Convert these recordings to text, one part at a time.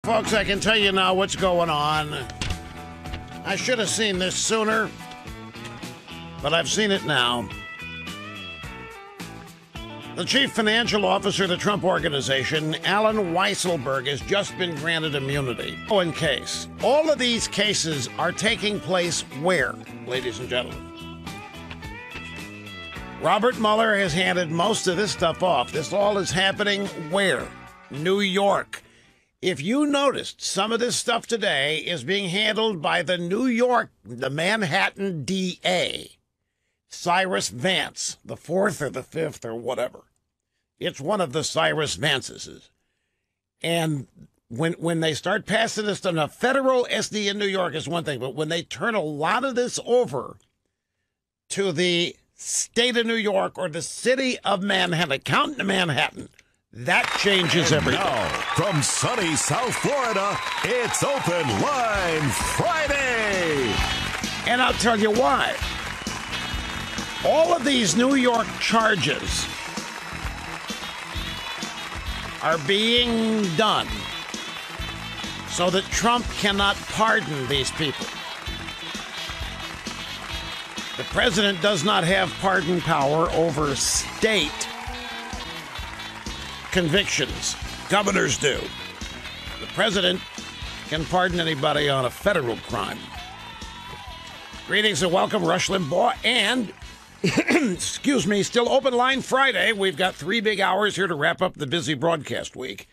Folks, I can tell you now what's going on. I should have seen this sooner, but I've seen it now. The chief financial officer of the Trump Organization, Alan Weisselberg, has just been granted immunity. In case. All of these cases are taking place where, ladies and gentlemen? Robert Mueller has handed most of this stuff off. This all is happening where? New York. If you noticed, some of this stuff today is being handled by the Manhattan DA, Cyrus Vance, the 4th or the 5th or whatever. It's one of the Cyrus Vanceses. And when they start passing this on a federal SD in New York is one thing, but when they turn a lot of this over to the state of New York or the city of Manhattan, counting to Manhattan, that changes everything. Now, from sunny South Florida, it's Open Line Friday. And I'll tell you why. All of these New York charges are being done so that Trump cannot pardon these people. The president does not have pardon power over state convictions. Governors do. The president can pardon anybody on a federal crime. Greetings and welcome, Rush Limbaugh, and excuse me, still Open Line Friday. We've got 3 big hours here to wrap up the busy broadcast week.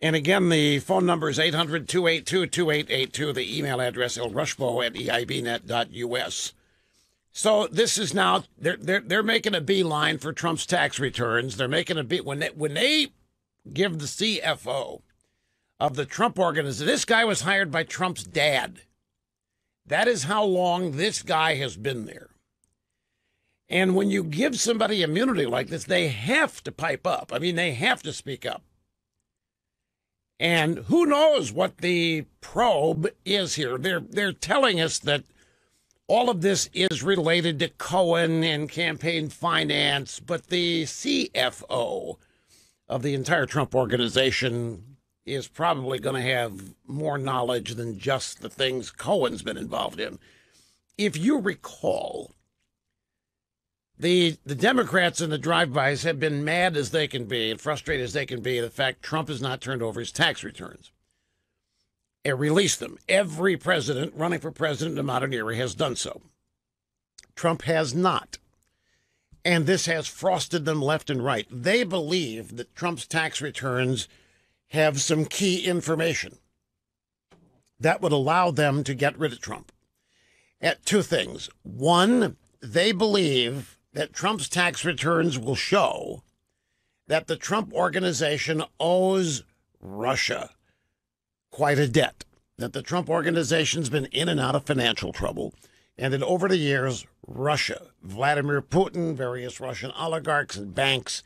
And again, the phone number is 800-282-2882. The email address lrushbo@eibnet.us. So this is now they're making a beeline for Trump's tax returns. They're making a when they give the CFO of the Trump Organization. This guy was hired by Trump's dad. That is how long this guy has been there. And when you give somebody immunity like this, they have to pipe up. I mean, they have to speak up. And who knows what the probe is here? They're telling us that all of this is related to Cohen and campaign finance, but the CFO of the entire Trump Organization is probably going to have more knowledge than just the things Cohen's been involved in. If you recall, the Democrats and the drive-bys have been mad as they can be and frustrated as they can be the fact Trump has not turned over his tax returns. Release them. Every president running for president in the modern era has done so. Trump has not. And this has frosted them left and right. They believe that Trump's tax returns have some key information that would allow them to get rid of Trump. At 2 things. One, they believe that Trump's tax returns will show that the Trump Organization owes Russia quite a debt, that the Trump Organization's been in and out of financial trouble, and that over the years, Russia, Vladimir Putin, various Russian oligarchs and banks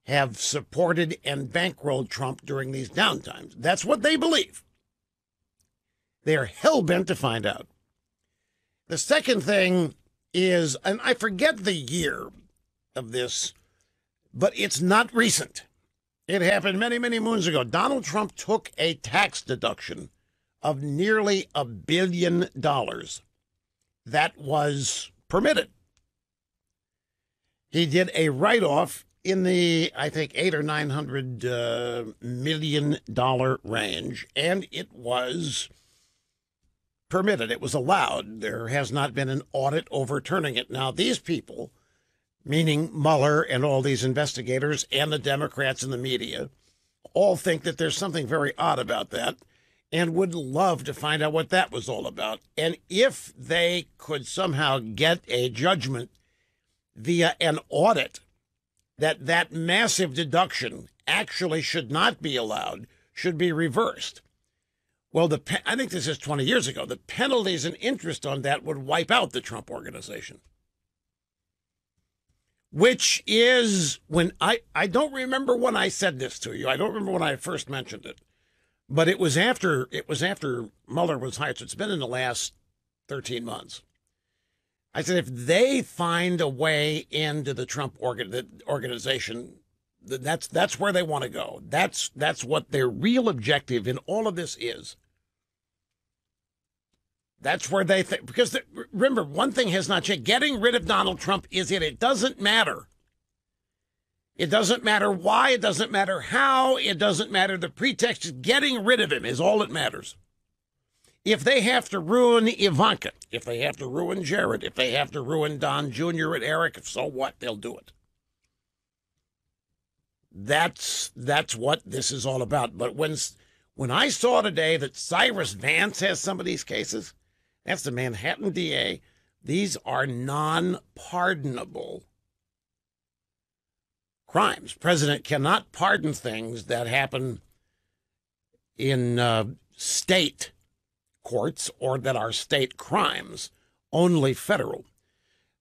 have supported and bankrolled Trump during these downtimes. That's what they believe. They're hell-bent to find out. The second thing is, and I forget the year of this, but it's not recent. It happened many, many moons ago. Donald Trump took a tax deduction of nearly $1 billion that was permitted. He did a write-off in the, I think, $800 or $900 million range, and it was permitted. It was allowed. There has not been an audit overturning it. Now, these people, meaning Mueller and all these investigators and the Democrats and the media, all think that there's something very odd about that and would love to find out what that was all about. And if they could somehow get a judgment via an audit that that massive deduction actually should not be allowed, should be reversed. Well, I think this is 20 years ago. The penalties and interest on that would wipe out the Trump Organization. Which is when I don't remember when I said this to you. I don't remember when I first mentioned it, but it was after Mueller was hired. So it's been in the last 13 months. I said, if they find a way into the Trump organization, That's where they want to go. That's what their real objective in all of this is. That's where they think, because remember, one thing has not changed. Getting rid of Donald Trump is it. It doesn't matter. It doesn't matter why. It doesn't matter how. It doesn't matter the pretext. Just getting rid of him is all that matters. If they have to ruin Ivanka, if they have to ruin Jared, if they have to ruin Don Jr. and Eric, so what? They'll do it. That's what this is all about. But when I saw today that Cyrus Vance has some of these cases, that's the Manhattan DA. These are non-pardonable crimes. President cannot pardon things that happen in state courts or that are state crimes, only federal.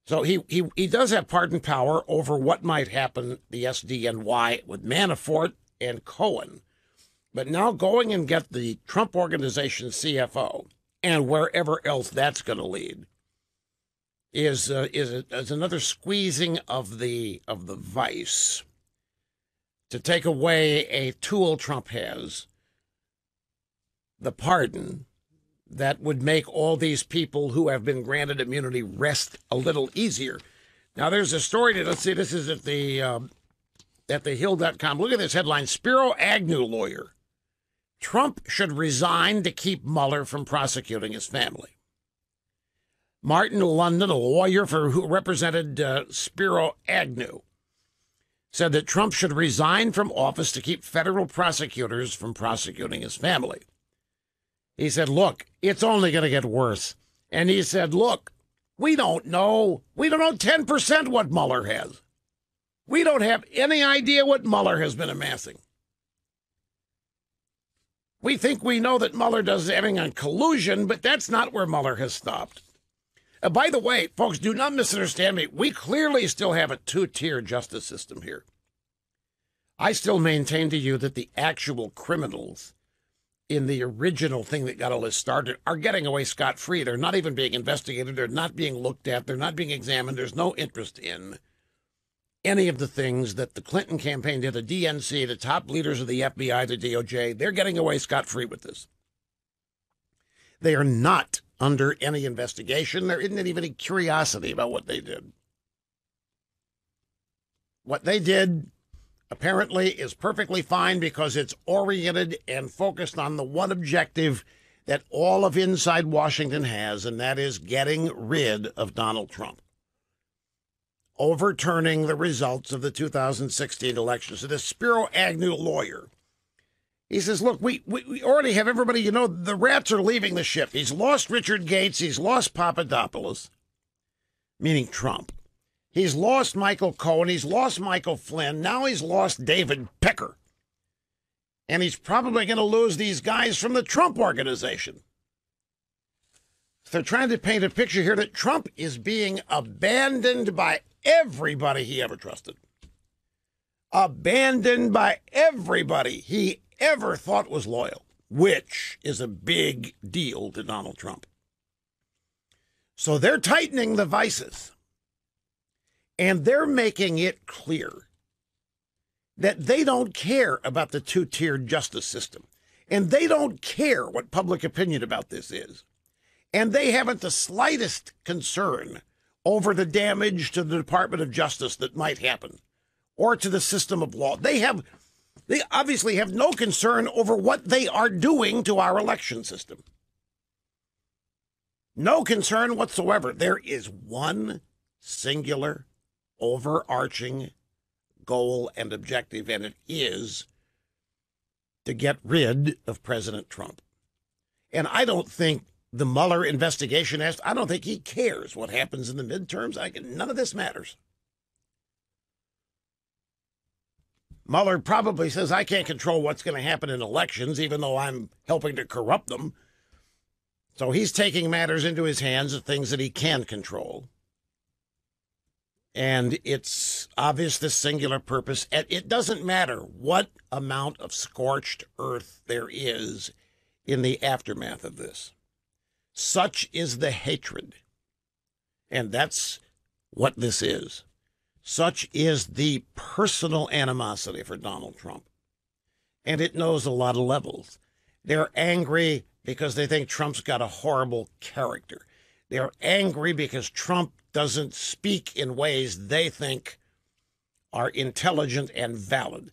So he does have pardon power over what might happen, the SDNY, with Manafort and Cohen. But now going and get the Trump Organization CFO and wherever else that's going to lead is another squeezing of the vice to take away a tool Trump has, the pardon, that would make all these people who have been granted immunity rest a little easier. Now, there's a story that, let's see, this is at the Hill.com. Look at this headline: Spiro Agnew lawyer. Trump should resign to keep Mueller from prosecuting his family. Martin London, a lawyer who represented Spiro Agnew, said that Trump should resign from office to keep federal prosecutors from prosecuting his family. He said, look, it's only going to get worse. And he said, look, we don't know 10% what Mueller has. We don't have any idea what Mueller has been amassing. We think we know that Mueller does everything on collusion, but that's not where Mueller has stopped. By the way, folks, do not misunderstand me. We clearly still have a two-tier justice system here. I still maintain to you that the actual criminals in the original thing that got all this started are getting away scot-free. They're not even being investigated. They're not being looked at. They're not being examined. There's no interest in any of the things that the Clinton campaign did, the DNC, the top leaders of the FBI, the DOJ. They're getting away scot-free with this. They are not under any investigation. There isn't even any curiosity about what they did. What they did apparently is perfectly fine because it's oriented and focused on the one objective that all of inside Washington has, and that is getting rid of Donald Trump, overturning the results of the 2016 election. So this Spiro Agnew lawyer, he says, look, we already have everybody, the rats are leaving the ship. He's lost Richard Gates. He's lost Papadopoulos, meaning Trump. He's lost Michael Cohen. He's lost Michael Flynn. Now he's lost David Pecker. And he's probably going to lose these guys from the Trump Organization. So they're trying to paint a picture here that Trump is being abandoned by everybody he ever trusted. Abandoned by everybody he ever thought was loyal, which is a big deal to Donald Trump. So they're tightening the vices. And they're making it clear that they don't care about the two-tiered justice system. And they don't care what public opinion about this is. And they haven't the slightest concern over the damage to the Department of Justice that might happen, or to the system of law. They obviously have no concern over what they are doing to our election system. No concern whatsoever. There is one singular overarching goal and objective, and it is to get rid of President Trump. And I don't think the Mueller investigation I don't think he cares what happens in the midterms. None of this matters. Mueller probably says, I can't control what's going to happen in elections, even though I'm helping to corrupt them. So he's taking matters into his hands of things that he can control. And it's obvious this singular purpose. It doesn't matter what amount of scorched earth there is in the aftermath of this. Such is the hatred. And that's what this is. Such is the personal animosity for Donald Trump. And it knows a lot of levels. They're angry because they think Trump's got a horrible character. They're angry because Trump doesn't speak in ways they think are intelligent and valid.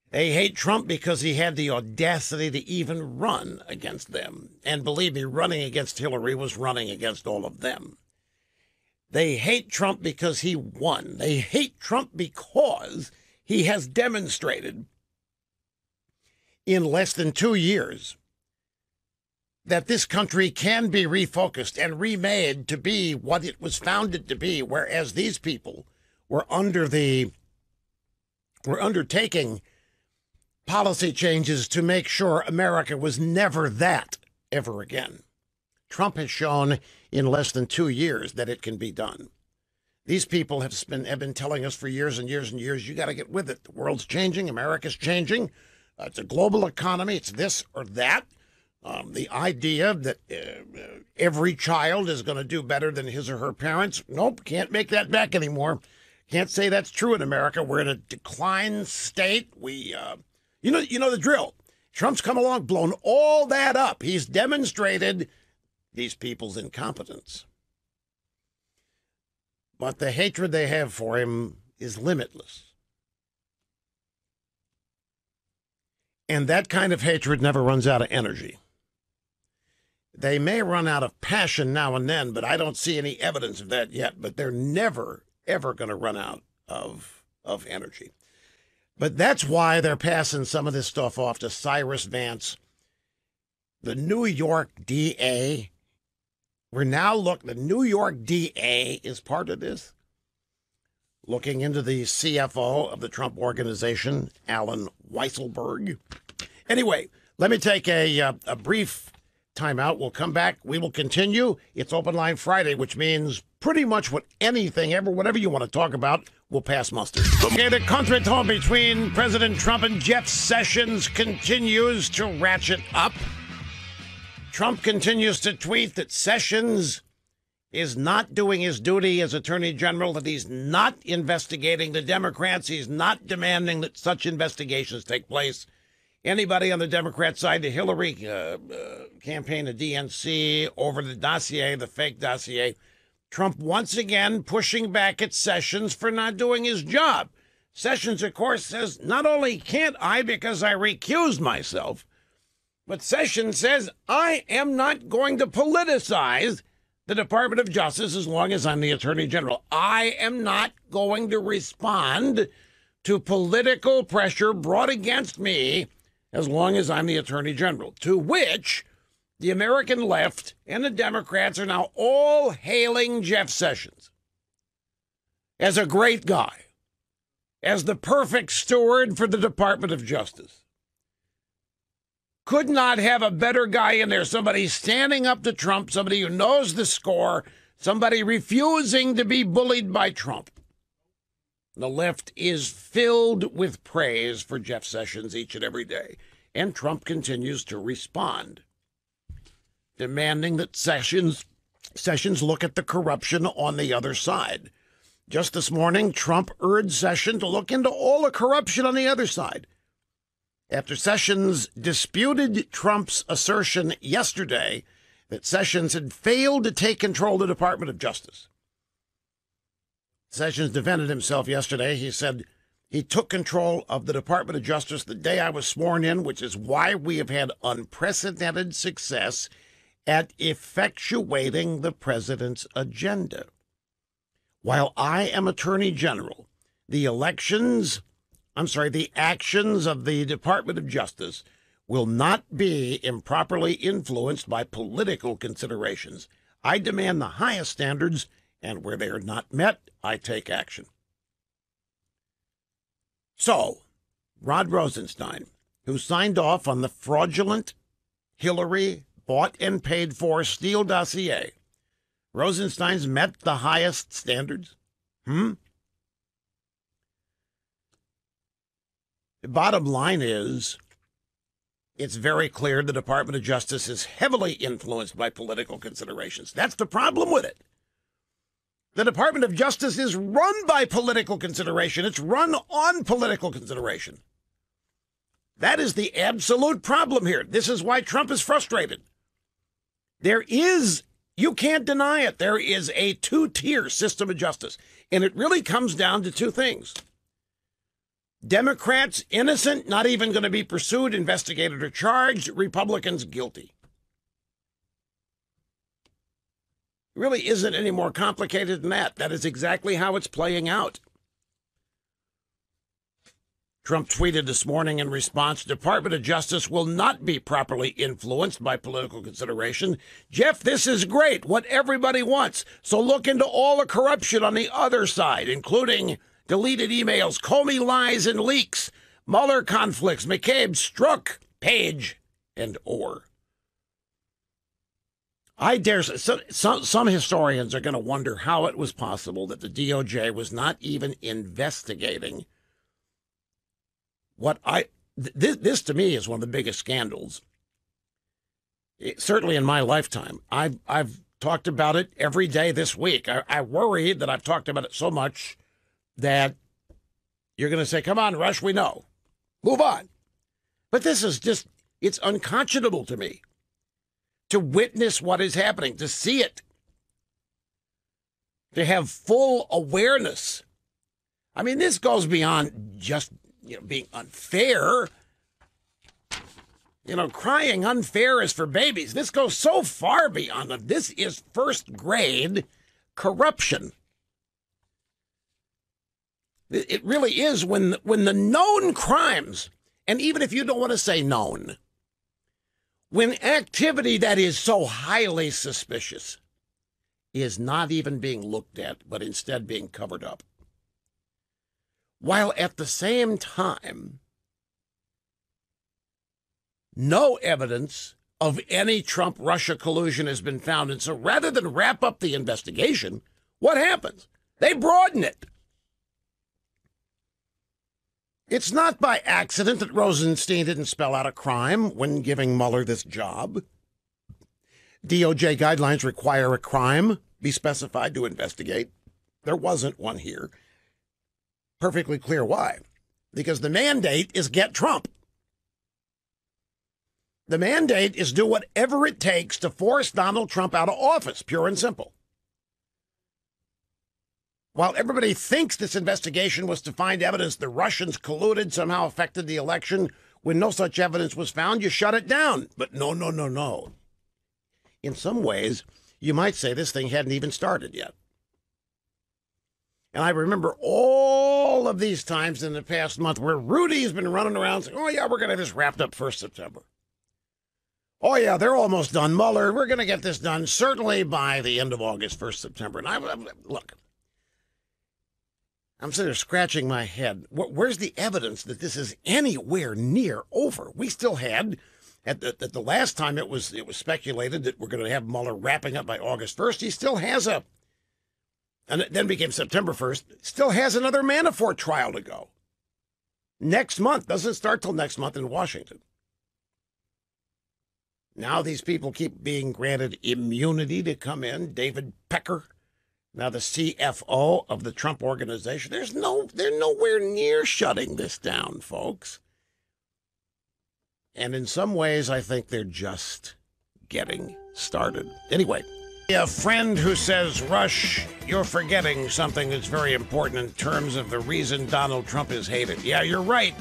They hate Trump because he had the audacity to even run against them. And believe me, running against Hillary was running against all of them. They hate Trump because he won. They hate Trump because he has demonstrated in less than 2 years that this country can be refocused and remade to be what it was founded to be, whereas these people were undertaking policy changes to make sure America was never that ever again. Trump has shown in less than 2 years that it can be done. These people have been telling us for years and years and years, you got to get with it. The world's changing. America's changing. It's a global economy. It's this or that. The idea that every child is going to do better than his or her parents. Nope, can't make that back anymore. Can't say that's true in America. We're in a decline state. You know the drill. Trump's come along, blown all that up. He's demonstrated these people's incompetence. But the hatred they have for him is limitless. And that kind of hatred never runs out of energy. They may run out of passion now and then, but I don't see any evidence of that yet. But they're never, ever going to run out of energy. But that's why they're passing some of this stuff off to Cyrus Vance, the New York DA. The New York DA is part of this. Looking into the CFO of the Trump Organization, Alan Weisselberg. Anyway, let me take a brief timeout. We'll come back. We will continue. It's Open Line Friday, which means pretty much whatever you want to talk about, will pass muster. Okay, the contretemps between President Trump and Jeff Sessions continues to ratchet up. Trump continues to tweet that Sessions is not doing his duty as Attorney General, that he's not investigating the Democrats. He's not demanding that such investigations take place. Anybody on the Democrat side, the Hillary campaign, the DNC, over the dossier, the fake dossier, Trump once again pushing back at Sessions for not doing his job. Sessions, of course, says, not only can't I because I recused myself, but Sessions says, I am not going to politicize the Department of Justice as long as I'm the Attorney General. I am not going to respond to political pressure brought against me as long as I'm the Attorney General. To which the American left and the Democrats are now all hailing Jeff Sessions as a great guy, as the perfect steward for the Department of Justice. Could not have a better guy in there, somebody standing up to Trump, somebody who knows the score, somebody refusing to be bullied by Trump. The left is filled with praise for Jeff Sessions each and every day, and Trump continues to respond, demanding that Sessions look at the corruption on the other side. Just this morning, Trump urged Sessions to look into all the corruption on the other side. After Sessions disputed Trump's assertion yesterday that Sessions had failed to take control of the Department of Justice. Sessions defended himself yesterday. He said he took control of the Department of Justice the day I was sworn in, which is why we have had unprecedented success at effectuating the president's agenda. While I am Attorney General, the actions of the Department of Justice will not be improperly influenced by political considerations. I demand the highest standards, and where they are not met, I take action. So, Rod Rosenstein, who signed off on the fraudulent Hillary bought and paid for Steele dossier, Rosenstein's met the highest standards? The bottom line is, it's very clear the Department of Justice is heavily influenced by political considerations. That's the problem with it. The Department of Justice is run by political consideration. It's run on political consideration. That is the absolute problem here. This is why Trump is frustrated. You can't deny it, there is a two-tier system of justice. And it really comes down to two things. Democrats, innocent, not even going to be pursued, investigated, or charged. Republicans, guilty. It really isn't any more complicated than that. That is exactly how it's playing out. Trump tweeted this morning in response, Department of Justice will not be properly influenced by political consideration. Jeff, this is great, what everybody wants. So look into all the corruption on the other side, including deleted emails, Comey lies and leaks, Mueller conflicts, McCabe, Strzok, Page, and Orr. I dare say, some historians are going to wonder how it was possible that the DOJ was not even investigating this to me is one of the biggest scandals, certainly in my lifetime. I've talked about it every day this week. I worry that I've talked about it so much that you're going to say, come on, Rush, we know. Move on. But this is just, it's unconscionable to me to witness what is happening, to see it, to have full awareness. I mean, this goes beyond just being unfair. Crying unfair is for babies. This goes so far beyond them. This is first grade corruption. It really is when the known crimes, and even if you don't want to say known, when activity that is so highly suspicious is not even being looked at, but instead being covered up. While at the same time, no evidence of any Trump-Russia collusion has been found. And so rather than wrap up the investigation, what happens? They broaden it. It's not by accident that Rosenstein didn't spell out a crime when giving Mueller this job. DOJ guidelines require a crime be specified to investigate. There wasn't one here. Perfectly clear why. Because the mandate is get Trump. The mandate is do whatever it takes to force Donald Trump out of office, pure and simple. While everybody thinks this investigation was to find evidence the Russians colluded, somehow affected the election, when no such evidence was found, you shut it down. But no. In some ways, you might say this thing hadn't even started yet. And I remember all of these times in the past month where Rudy's been running around saying, oh, yeah, we're going to have this wrapped up 1st September. Oh, yeah, they're almost done. Mueller, we're going to get this done certainly by the end of August, 1st September. And look, I'm sitting there scratching my head. Where's the evidence that this is anywhere near over? We still had, at the last time it was speculated that we're going to have Mueller wrapping up by August 1st. He still has and it then became September 1st, still has another Manafort trial to go. Next month, doesn't start till next month in Washington. Now these people keep being granted immunity to come in. David Pecker, now the CFO of the Trump Organization. They're nowhere near shutting this down, folks. And in some ways, I think they're just getting started. Anyway, a friend who says, Rush, you're forgetting something that's very important in terms of the reason Donald Trump is hated. Yeah, you're right.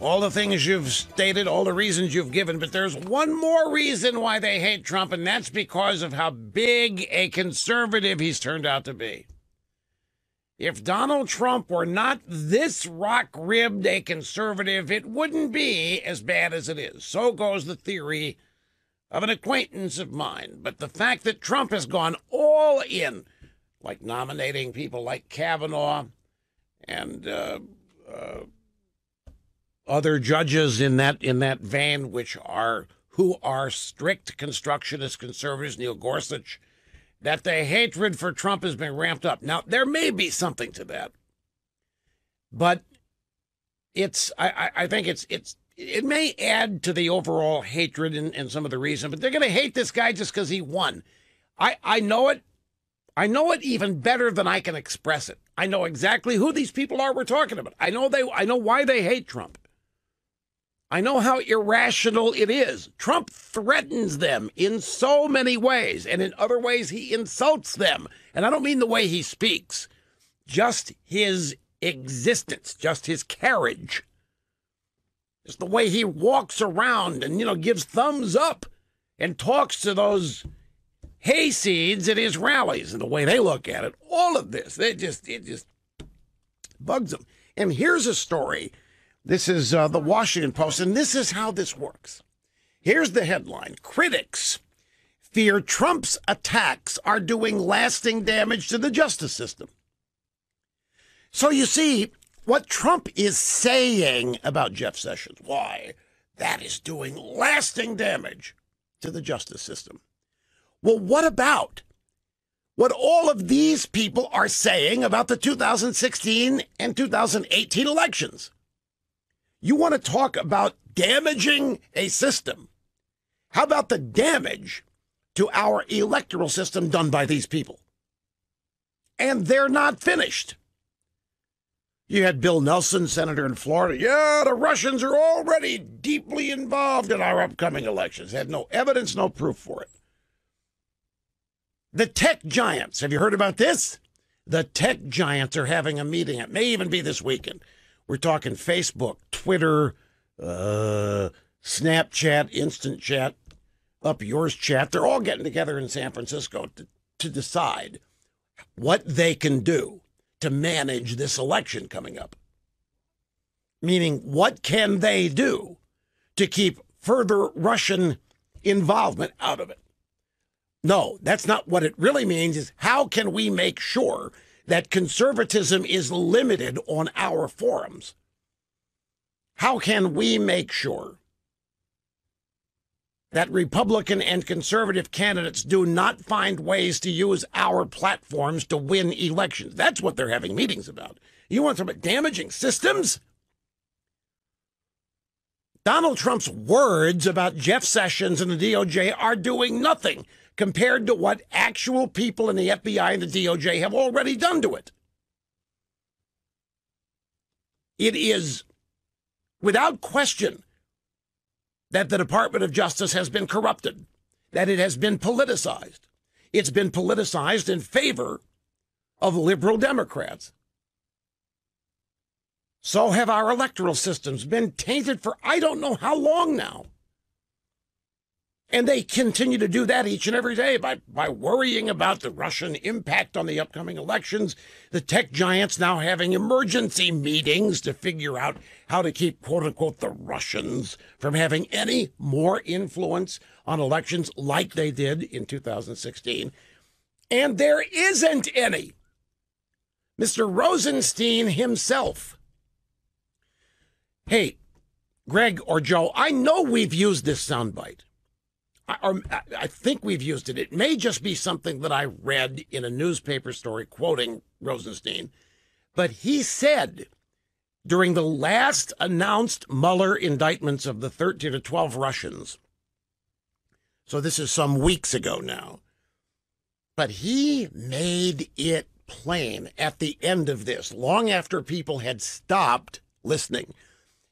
All the things you've stated, all the reasons you've given, but there's one more reason why they hate Trump, and that's because of how big a conservative he's turned out to be. If Donald Trump were not this rock-ribbed a conservative, it wouldn't be as bad as it is. So goes the theory of an acquaintance of mine. But the fact that Trump has gone all in, like nominating people like Kavanaugh and other judges in that vein, who are strict constructionist conservatives, Neil Gorsuch, that the hatred for Trump has been ramped up. Now, there may be something to that, but I think it may add to the overall hatred and some of the reason, but they're going to hate this guy just because he won. I know it. I know it even better than I can express it. I know exactly who these people are we're talking about. I know why they hate Trump. I know how irrational it is. Trump threatens them in so many ways, and in other ways he insults them. And I don't mean the way he speaks, just his existence, just his carriage. Just the way he walks around and, gives thumbs up and talks to those hayseeds at his rallies and the way they look at it. All of this, it just bugs them. And here's a story. This is the Washington Post, and this is how this works. Here's the headline. Critics fear Trump's attacks are doing lasting damage to the justice system. So you see, what Trump is saying about Jeff Sessions, why, that is doing lasting damage to the justice system. Well, what about what all of these people are saying about the 2016 and 2018 elections? You want to talk about damaging a system? How about the damage to our electoral system done by these people? And they're not finished. You had Bill Nelson, senator in Florida. Yeah, the Russians are already deeply involved in our upcoming elections. Had no evidence, no proof for it. The tech giants, have you heard about this? The tech giants are having a meeting. It may even be this weekend. We're talking Facebook, Twitter, Snapchat, Instant Chat, Up Yours Chat. They're all getting together in San Francisco to decide what they can do to manage this election coming up. Meaning, what can they do to keep further Russian involvement out of it? No, that's not what it really means. Is how can we make sure that conservatism is limited on our forums? How can we make sure that Republican and conservative candidates do not find ways to use our platforms to win elections? That's what they're having meetings about. You want to talk about damaging systems? Donald Trump's words about Jeff Sessions and the DOJ are doing nothing compared to what actual people in the FBI and the DOJ have already done to it. It is, without question, that the Department of Justice has been corrupted, that it has been politicized. It's been politicized in favor of liberal Democrats. So have our electoral systems been tainted for I don't know how long now. And they continue to do that each and every day by worrying about the Russian impact on the upcoming elections. The tech giants now having emergency meetings to figure out how to keep, quote unquote, the Russians from having any more influence on elections like they did in 2016. And there isn't any. Mr. Rosenstein himself. Hey, Greg or Joe, I know we've used this soundbite. I think we've used it. It may just be something that I read in a newspaper story quoting Rosenstein. But he said during the last announced Mueller indictments of the 13 to 12 Russians, so this is some weeks ago now, but he made it plain at the end of this, long after people had stopped listening.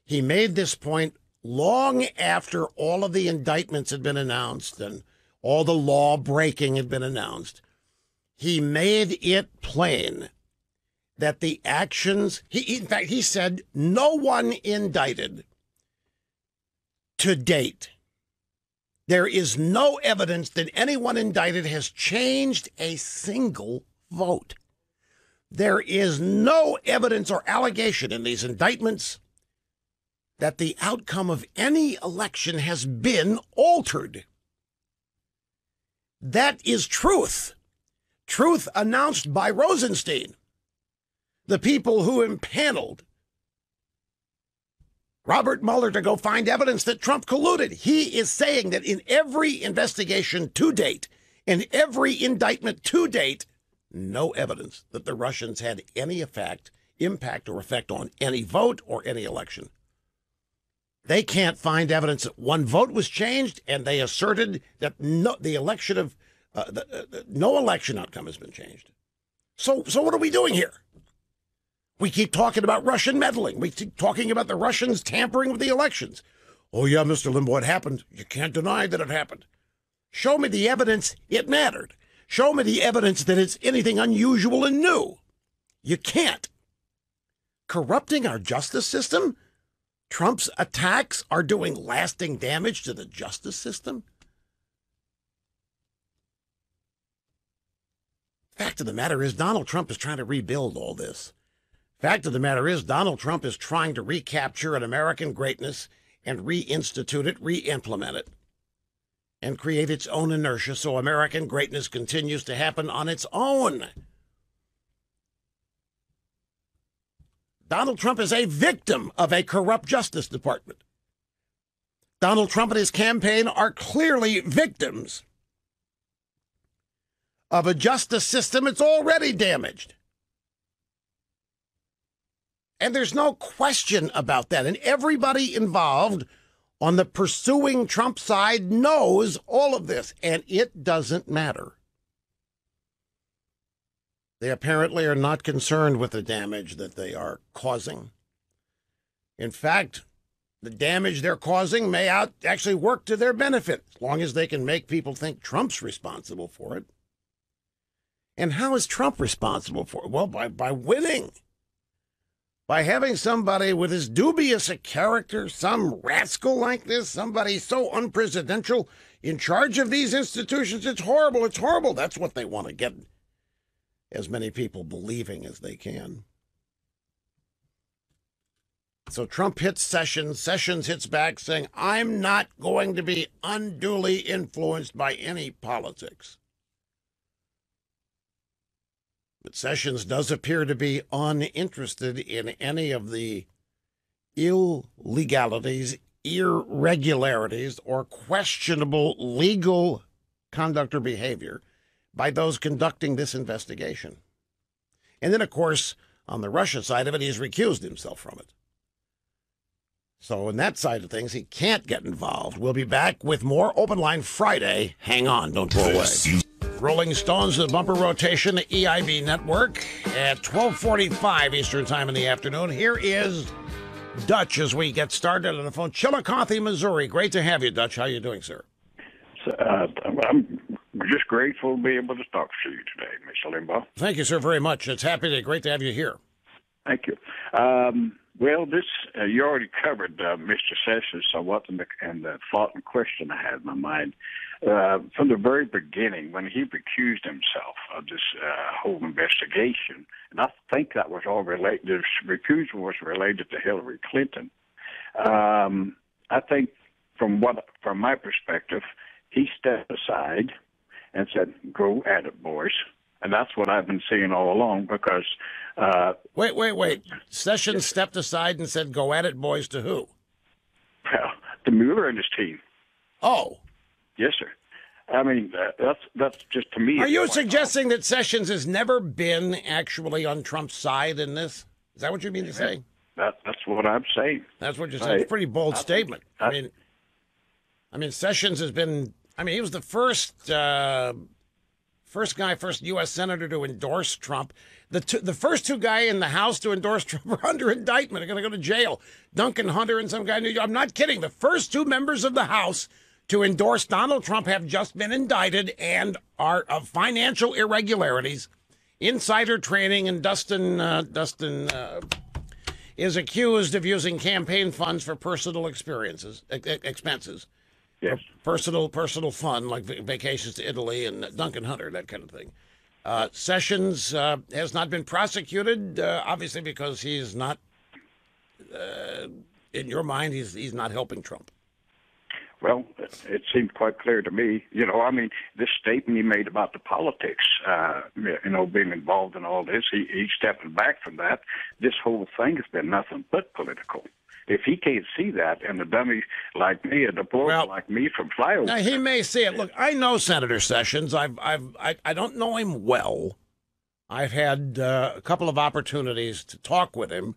He made this point long after all of the indictments had been announced and all the law breaking had been announced. He made it plain that the actions, in fact, he said no one indicted to date. There is no evidence that anyone indicted has changed a single vote. There is no evidence or allegation in these indictments that the outcome of any election has been altered. That is truth. Truth announced by Rosenstein, the people who impaneled Robert Mueller to go find evidence that Trump colluded. He is saying that in every investigation to date, in every indictment to date, no evidence that the Russians had any impact or effect on any vote or any election. They can't find evidence that one vote was changed, and they asserted that the election of No election outcome has been changed. So what are we doing here? We keep talking about Russian meddling. We keep talking about the Russians tampering with the elections. Oh, yeah, Mr. Limbaugh, it happened. You can't deny that it happened. Show me the evidence it mattered. Show me the evidence that it's anything unusual and new. You can't. Corrupting our justice system? Trump's attacks are doing lasting damage to the justice system? Fact of the matter is, Donald Trump is trying to rebuild all this. Fact of the matter is, Donald Trump is trying to recapture an American greatness and reinstitute it, re-implement it, and create its own inertia so American greatness continues to happen on its own. Donald Trump is a victim of a corrupt Justice Department. Donald Trump and his campaign are clearly victims of a justice system that's already damaged. And there's no question about that. And everybody involved on the pursuing Trump side knows all of this, and it doesn't matter. They apparently are not concerned with the damage that they are causing. In fact, the damage they're causing may actually work to their benefit, as long as they can make people think Trump's responsible for it. And how is Trump responsible for it? Well, by winning. By having somebody with as dubious a character, some rascal like this, somebody so unpresidential in charge of these institutions. It's horrible. It's horrible. That's what they want to get as many people believing as they can. So Trump hits Sessions. Sessions hits back saying, I'm not going to be unduly influenced by any politics. But Sessions does appear to be uninterested in any of the illegalities, irregularities, or questionable legal conduct or behavior by those conducting this investigation. And then, of course, on the Russia side of it, he's recused himself from it. So in that side of things, he can't get involved. We'll be back with more Open Line Friday. Hang on, don't go away. Rolling Stones, the bumper rotation, the EIB network at 12:45 Eastern time in the afternoon. Here is Dutch as we get started on the phone. Chillicothe, Missouri. Great to have you, Dutch. How are you doing, sir? I'm just grateful to be able to talk to you today, Mr. Limbaugh. Thank you, sir, very much. It's great to have you here. Thank you. Well, this you already covered Mr. Sessions somewhat, and the thought and question I had in my mind. From the very beginning, when he recused himself of this whole investigation, and I think that was all related, the recusal was related to Hillary Clinton. I think from my perspective, he stepped aside and said, go at it, boys. And that's what I've been seeing all along because... Wait. Sessions stepped aside and said, go at it, boys, to who? Well, to Mueller and his team. Oh. Yes, sir. I mean, that's just to me... Are you suggesting that Sessions has never been actually on Trump's side in this? Is that what you mean to say? That's what I'm saying. That's what you're saying. It's a pretty bold statement. I mean, Sessions has been... he was the first U.S. senator to endorse Trump. The first two guys in the House to endorse Trump are under indictment. Are going to go to jail. Duncan Hunter and some guy in New York. I'm not kidding. The first two members of the House to endorse Donald Trump have just been indicted and are of financial irregularities, insider trading, and Dustin is accused of using campaign funds for personal expenses. Yes. Personal fun, like vacations to Italy and Duncan Hunter, that kind of thing. Sessions has not been prosecuted, obviously because he's not, in your mind, he's not helping Trump. Well, it seemed quite clear to me. This statement he made about the politics, being involved in all this, he's stepping back from that. This whole thing has been nothing but political. If he can't see that, and a dummy like me, a deplorable like me from flyover... Now, he may see it. Look, I know Senator Sessions. I don't know him well. I've had a couple of opportunities to talk with him,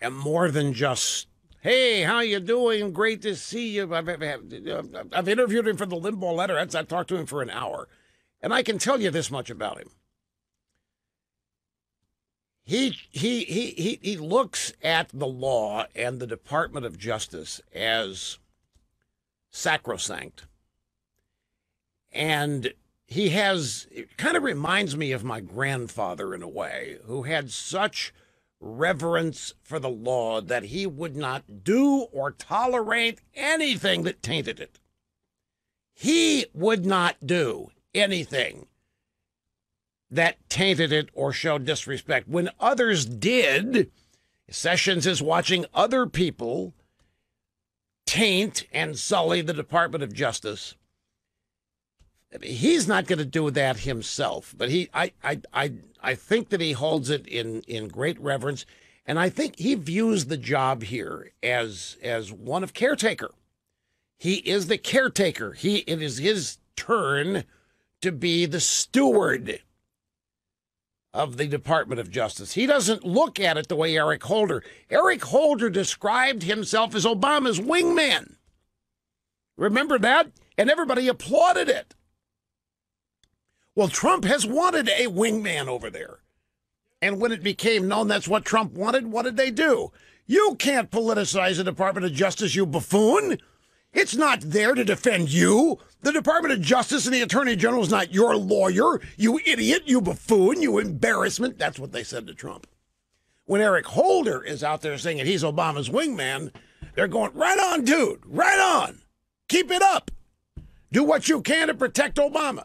and more than just Hey, how you doing? Great to see you. I've interviewed him for the Limbaugh letter. I've talked to him for an hour. And I can tell you this much about him. He looks at the law and the Department of Justice as sacrosanct. And it kind of reminds me of my grandfather in a way, who had such reverence for the law that he would not do or tolerate anything that tainted it. He would not do anything that tainted it or showed disrespect. When others did, Sessions is watching other people taint and sully the Department of Justice. He's not going to do that himself, but I think that he holds it in great reverence, and I think he views the job here as one of caretaker. He is the caretaker. It is his turn to be the steward of the Department of Justice. He doesn't look at it the way Eric Holder. Eric Holder described himself as Obama's wingman. Remember that? And everybody applauded it. Well, Trump has wanted a wingman over there. And when it became known that's what Trump wanted, what did they do? You can't politicize the Department of Justice, you buffoon. It's not there to defend you. The Department of Justice and the Attorney General is not your lawyer, you idiot, you buffoon, you embarrassment. That's what they said to Trump. When Eric Holder is out there saying that he's Obama's wingman, they're going, right on, dude, right on. Keep it up. Do what you can to protect Obama.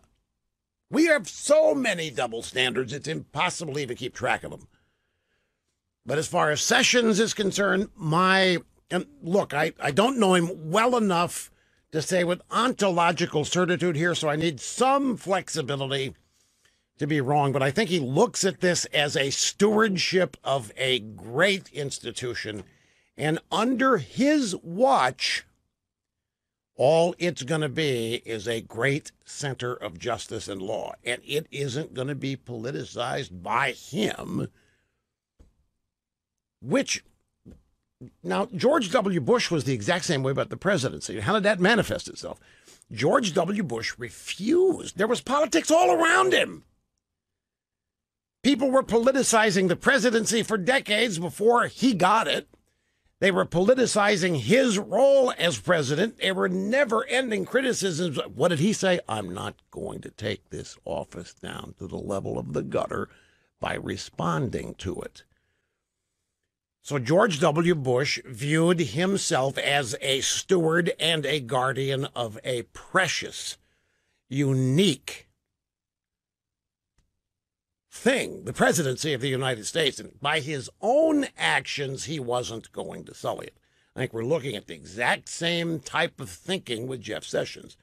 We have so many double standards, it's impossible to even keep track of them. But as far as Sessions is concerned, and look, I don't know him well enough to say with ontological certitude here, so I need some flexibility to be wrong. But I think he looks at this as a stewardship of a great institution. And under his watch, all it's going to be is a great center of justice and law. And it isn't going to be politicized by him, now, George W. Bush was the exact same way about the presidency. How did that manifest itself? George W. Bush refused. There was politics all around him. People were politicizing the presidency for decades before he got it. They were politicizing his role as president. There were never-ending criticisms. What did he say? I'm not going to take this office down to the level of the gutter by responding to it. So George W. Bush viewed himself as a steward and a guardian of a precious, unique thing, the presidency of the United States. And by his own actions, he wasn't going to sully it. I think we're looking at the exact same type of thinking with Jeff Sessions.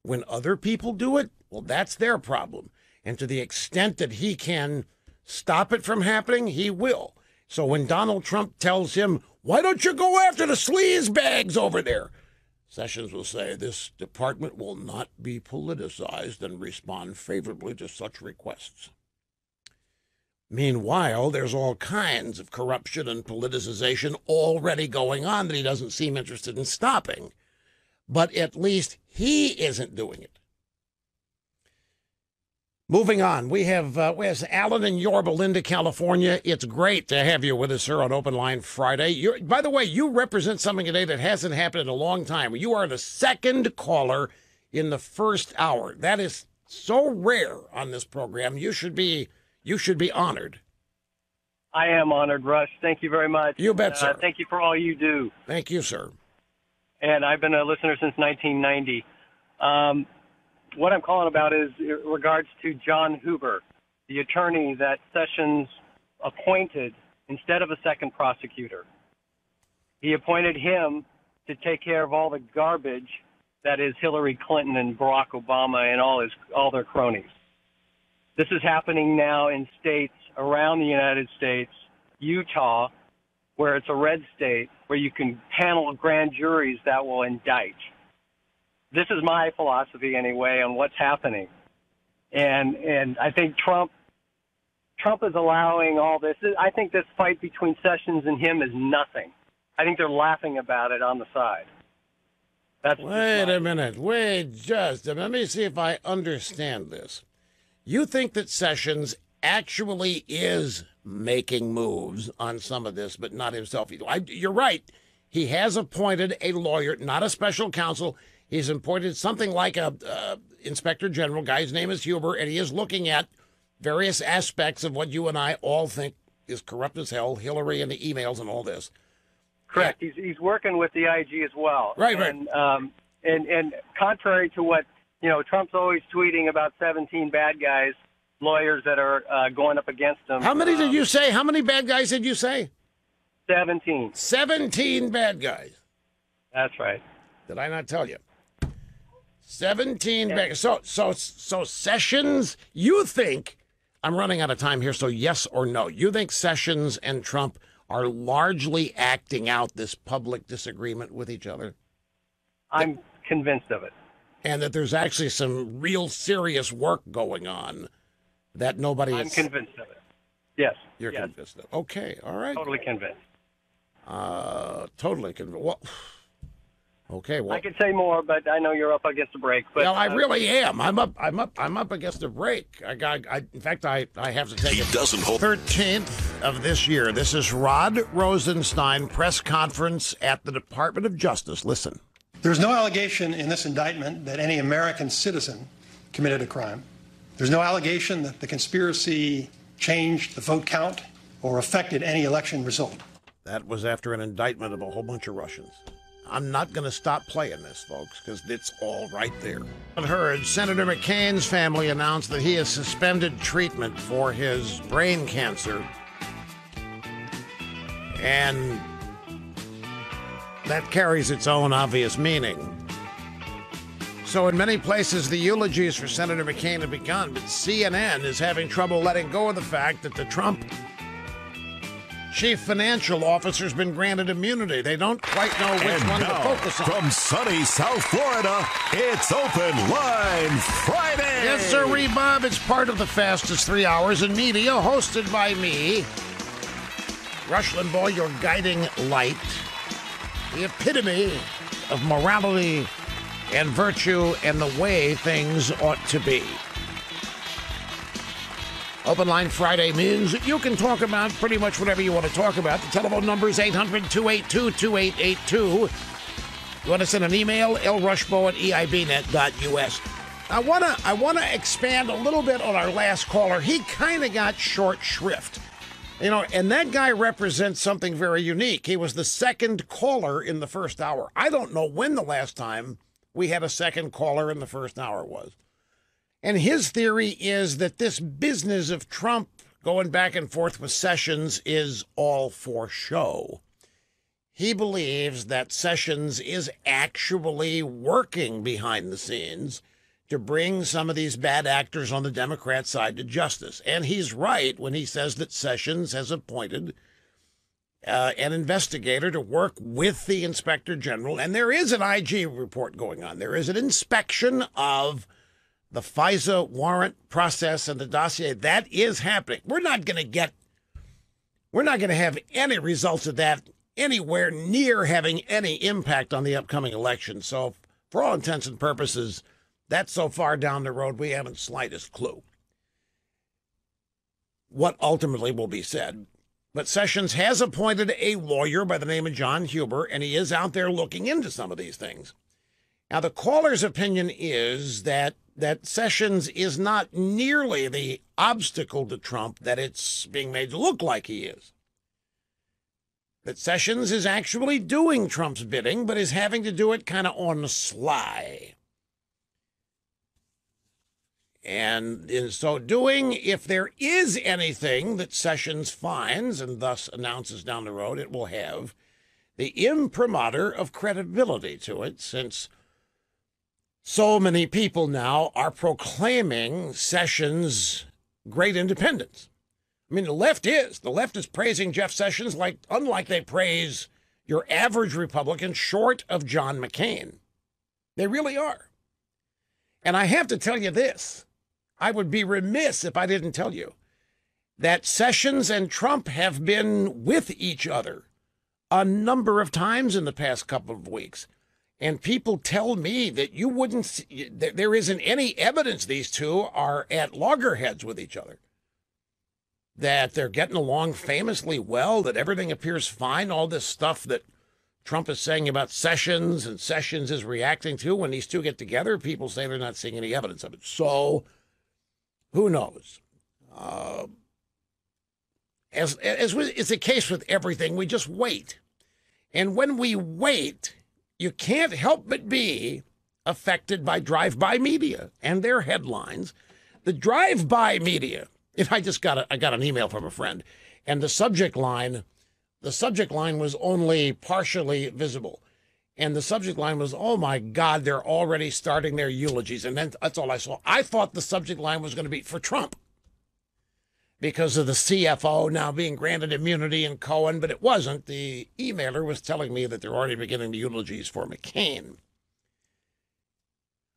When other people do it, well, that's their problem. And to the extent that he can stop it from happening, he will. So when Donald Trump tells him, why don't you go after the sleaze bags over there? Sessions will say, this department will not be politicized and respond favorably to such requests. Meanwhile, there's all kinds of corruption and politicization already going on that he doesn't seem interested in stopping. But at least he isn't doing it. Moving on, we have Alan in Yorba Linda, California. It's great to have you with us, sir, on Open Line Friday. By the way, you represent something today that hasn't happened in a long time. You are the second caller in the first hour. That is so rare on this program. You should be honored. I am honored, Rush. Thank you very much. You bet, sir. Thank you for all you do. Thank you, sir. And I've been a listener since 1990. What I'm calling about is in regards to John Huber, the attorney that Sessions appointed instead of a second prosecutor. He appointed him to take care of all the garbage that is Hillary Clinton and Barack Obama and all their cronies. This is happening now in states around the United States, Utah, where it's a red state, where you can panel grand juries that will indict. This is my philosophy, anyway, on what's happening. And I think Trump is allowing all this. I think this fight between Sessions and him is nothing. I think they're laughing about it on the side. Wait a minute. Wait just a minute. Let me see if I understand this. You think that Sessions actually is making moves on some of this, but not himself. You're right. He has appointed a lawyer, not a special counsel. He's appointed something like a inspector general. Guy's name is Huber, and he is looking at various aspects of what you and I all think is corrupt as hell, Hillary and the emails and all this. Correct. He's working with the IG as well. Right. And contrary to what, Trump's always tweeting about 17 bad guys, lawyers that are going up against him. How many did you say? How many bad guys did you say? 17. 17 bad guys. That's right. Did I not tell you? 17 bad guys. So Sessions, you think, I'm running out of time here, so yes or no. You think Sessions and Trump are largely acting out this public disagreement with each other? I'm convinced of it. And that there's actually some real serious work going on that nobody I'm convinced of it. Yes. You're convinced of it. Okay, all right. Totally convinced. Totally convinced. Well, okay. Well, I could say more, but I know you're up against a break. But I really am. I'm up against a break. In fact, I have to take it. 13th of this year. This is Rod Rosenstein press conference at the Department of Justice. Listen. There's no allegation in this indictment that any American citizen committed a crime. There's no allegation that the conspiracy changed the vote count or affected any election result. That was after an indictment of a whole bunch of Russians. I'm not going to stop playing this, folks, because it's all right there. I've heard Senator McCain's family announced that he has suspended treatment for his brain cancer. And that carries its own obvious meaning. So in many places, the eulogies for Senator McCain have begun, but CNN is having trouble letting go of the fact that the Trump chief financial officer has been granted immunity. They don't quite know which one to focus on. From sunny South Florida, it's Open Line Friday. Yes, sir, Bob. It's part of the fastest 3 hours in media, hosted by me, Rush Limbaugh, your guiding light, the epitome of morality and virtue and the way things ought to be. Open Line Friday means that you can talk about pretty much whatever you want to talk about. The telephone number is 800-282-2882. You want to send an email, lrushbo@eibnet.us. I want to expand a little bit on our last caller. He kind of got short shrift. And that guy represents something very unique. He was the second caller in the first hour. I don't know when the last time we had a second caller in the first hour was. And his theory is that this business of Trump going back and forth with Sessions is all for show. He believes that Sessions is actually working behind the scenes to bring some of these bad actors on the Democrat side to justice. And he's right when he says that Sessions has appointed an investigator to work with the inspector general. And there is an IG report going on. There is an inspection of the FISA warrant process and the dossier. That is happening. We're not going to have any results of that anywhere near having any impact on the upcoming election. So for all intents and purposes, that's so far down the road, we haven't slightest clue what ultimately will be said. But Sessions has appointed a lawyer by the name of John Huber, and he is out there looking into some of these things. Now, the caller's opinion is that Sessions is not nearly the obstacle to Trump that it's being made to look like he is. That Sessions is actually doing Trump's bidding, but is having to do it kind of on the sly. And in so doing, if there is anything that Sessions finds and thus announces down the road, it will have the imprimatur of credibility to it, since so many people now are proclaiming Sessions' great independence. I mean, the left is praising Jeff Sessions unlike they praise your average Republican short of John McCain. They really are. And I have to tell you this. I would be remiss if I didn't tell you that Sessions and Trump have been with each other a number of times in the past couple of weeks. And people tell me that you wouldn't see, there isn't any evidence these two are at loggerheads with each other, that they're getting along famously well, that everything appears fine, all this stuff that Trump is saying about Sessions and Sessions is reacting to. When these two get together, people say they're not seeing any evidence of it. So who knows? As is the case with everything, we just wait. And when we wait, you can't help but be affected by drive-by media and their headlines. The drive-by media, I got an email from a friend, and the subject line was only partially visible. And the subject line was, oh my God, they're already starting their eulogies. And then that's all I saw. I thought the subject line was going to be for Trump because of the CFO now being granted immunity in Cohen, but it wasn't. The emailer was telling me that they're already beginning the eulogies for McCain.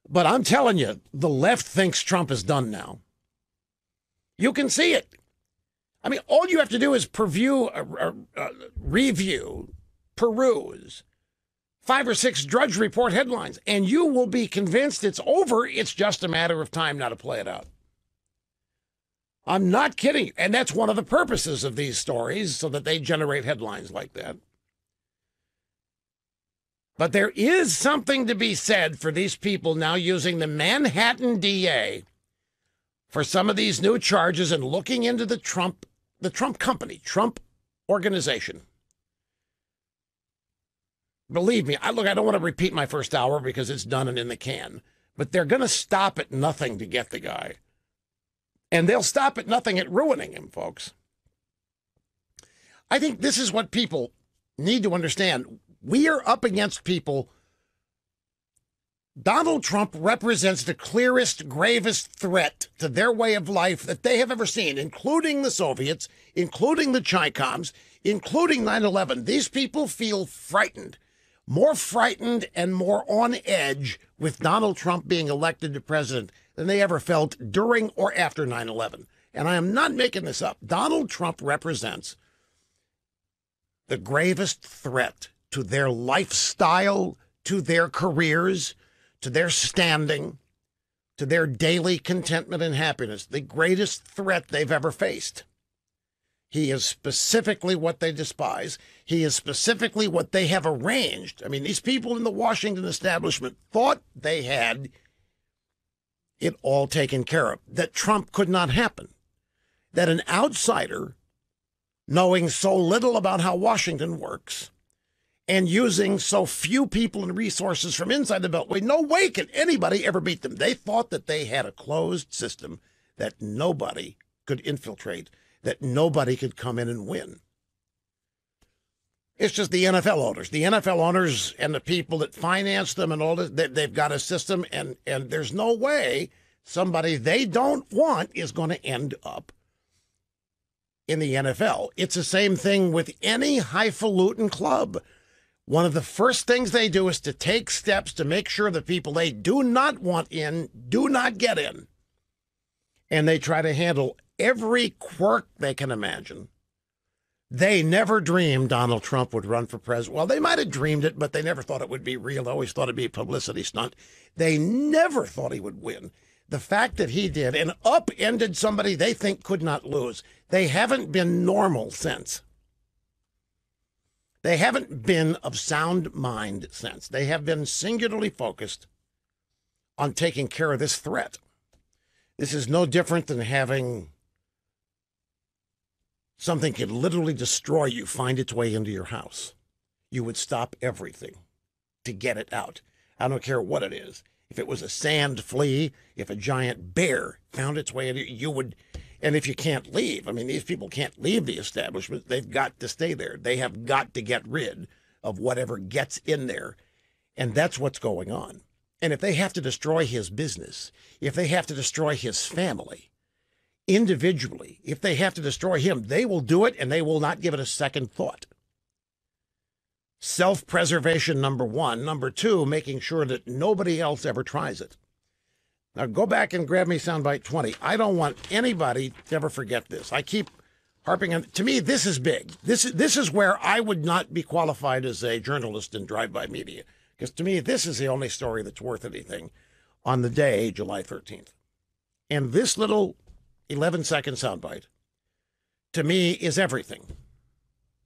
But I'm telling you, the left thinks Trump is done now. You can see it. I mean, all you have to do is peruse 5 or 6 Drudge Report headlines, and you will be convinced it's over. It's just a matter of time now to play it out. I'm not kidding. And that's one of the purposes of these stories, so that they generate headlines like that. But there is something to be said for these people now using the Manhattan DA for some of these new charges and looking into the Trump company, Trump organization. Believe me, I don't want to repeat my first hour because it's done and in the can, but they're going to stop at nothing to get the guy. And they'll stop at nothing at ruining him, folks. I think this is what people need to understand. We are up against people. Donald Trump represents the clearest, gravest threat to their way of life that they have ever seen, including the Soviets, including the Chi-Coms, including 9/11. These people feel frightened, more frightened and more on edge with Donald Trump being elected to president than they ever felt during or after 9/11. And I am not making this up. Donald Trump represents the gravest threat to their lifestyle, to their careers, to their standing, to their daily contentment and happiness, the greatest threat they've ever faced. He is specifically what they despise. He is specifically what they have arranged. I mean, these people in the Washington establishment thought they had it all taken care of, that Trump could not happen, that an outsider, knowing so little about how Washington works and using so few people and resources from inside the Beltway, no way can anybody ever beat them. They thought that they had a closed system that nobody could infiltrate, that nobody could come in and win. It's just the NFL owners. The NFL owners and the people that finance them and all that, they've got a system, and there's no way somebody they don't want is going to end up in the NFL. It's the same thing with any highfalutin club. One of the first things they do is to take steps to make sure the people they do not want in do not get in. And they try to handle every quirk they can imagine. They never dreamed Donald Trump would run for president. Well, they might have dreamed it, but they never thought it would be real. They always thought it'd be a publicity stunt. They never thought he would win. The fact that he did and upended somebody they think could not lose, they haven't been normal since. They haven't been of sound mind since. They have been singularly focused on taking care of this threat. This is no different than having something could literally destroy you, find its way into your house. You would stop everything to get it out. I don't care what it is. If it was a sand flea, if a giant bear found its way into you would, and if you can't leave, I mean, these people can't leave the establishment. They've got to stay there. They have got to get rid of whatever gets in there. And that's what's going on. And if they have to destroy his business, if they have to destroy his family, individually, if they have to destroy him, they will do it, and they will not give it a second thought. Self-preservation, number one. Number two, making sure that nobody else ever tries it. Now, go back and grab me soundbite 20. I don't want anybody to ever forget this. I keep harping on, to me, this is big. This is where I would not be qualified as a journalist in drive-by media, because to me, this is the only story that's worth anything on the day, July 13th. And this little 11-second soundbite, to me, is everything.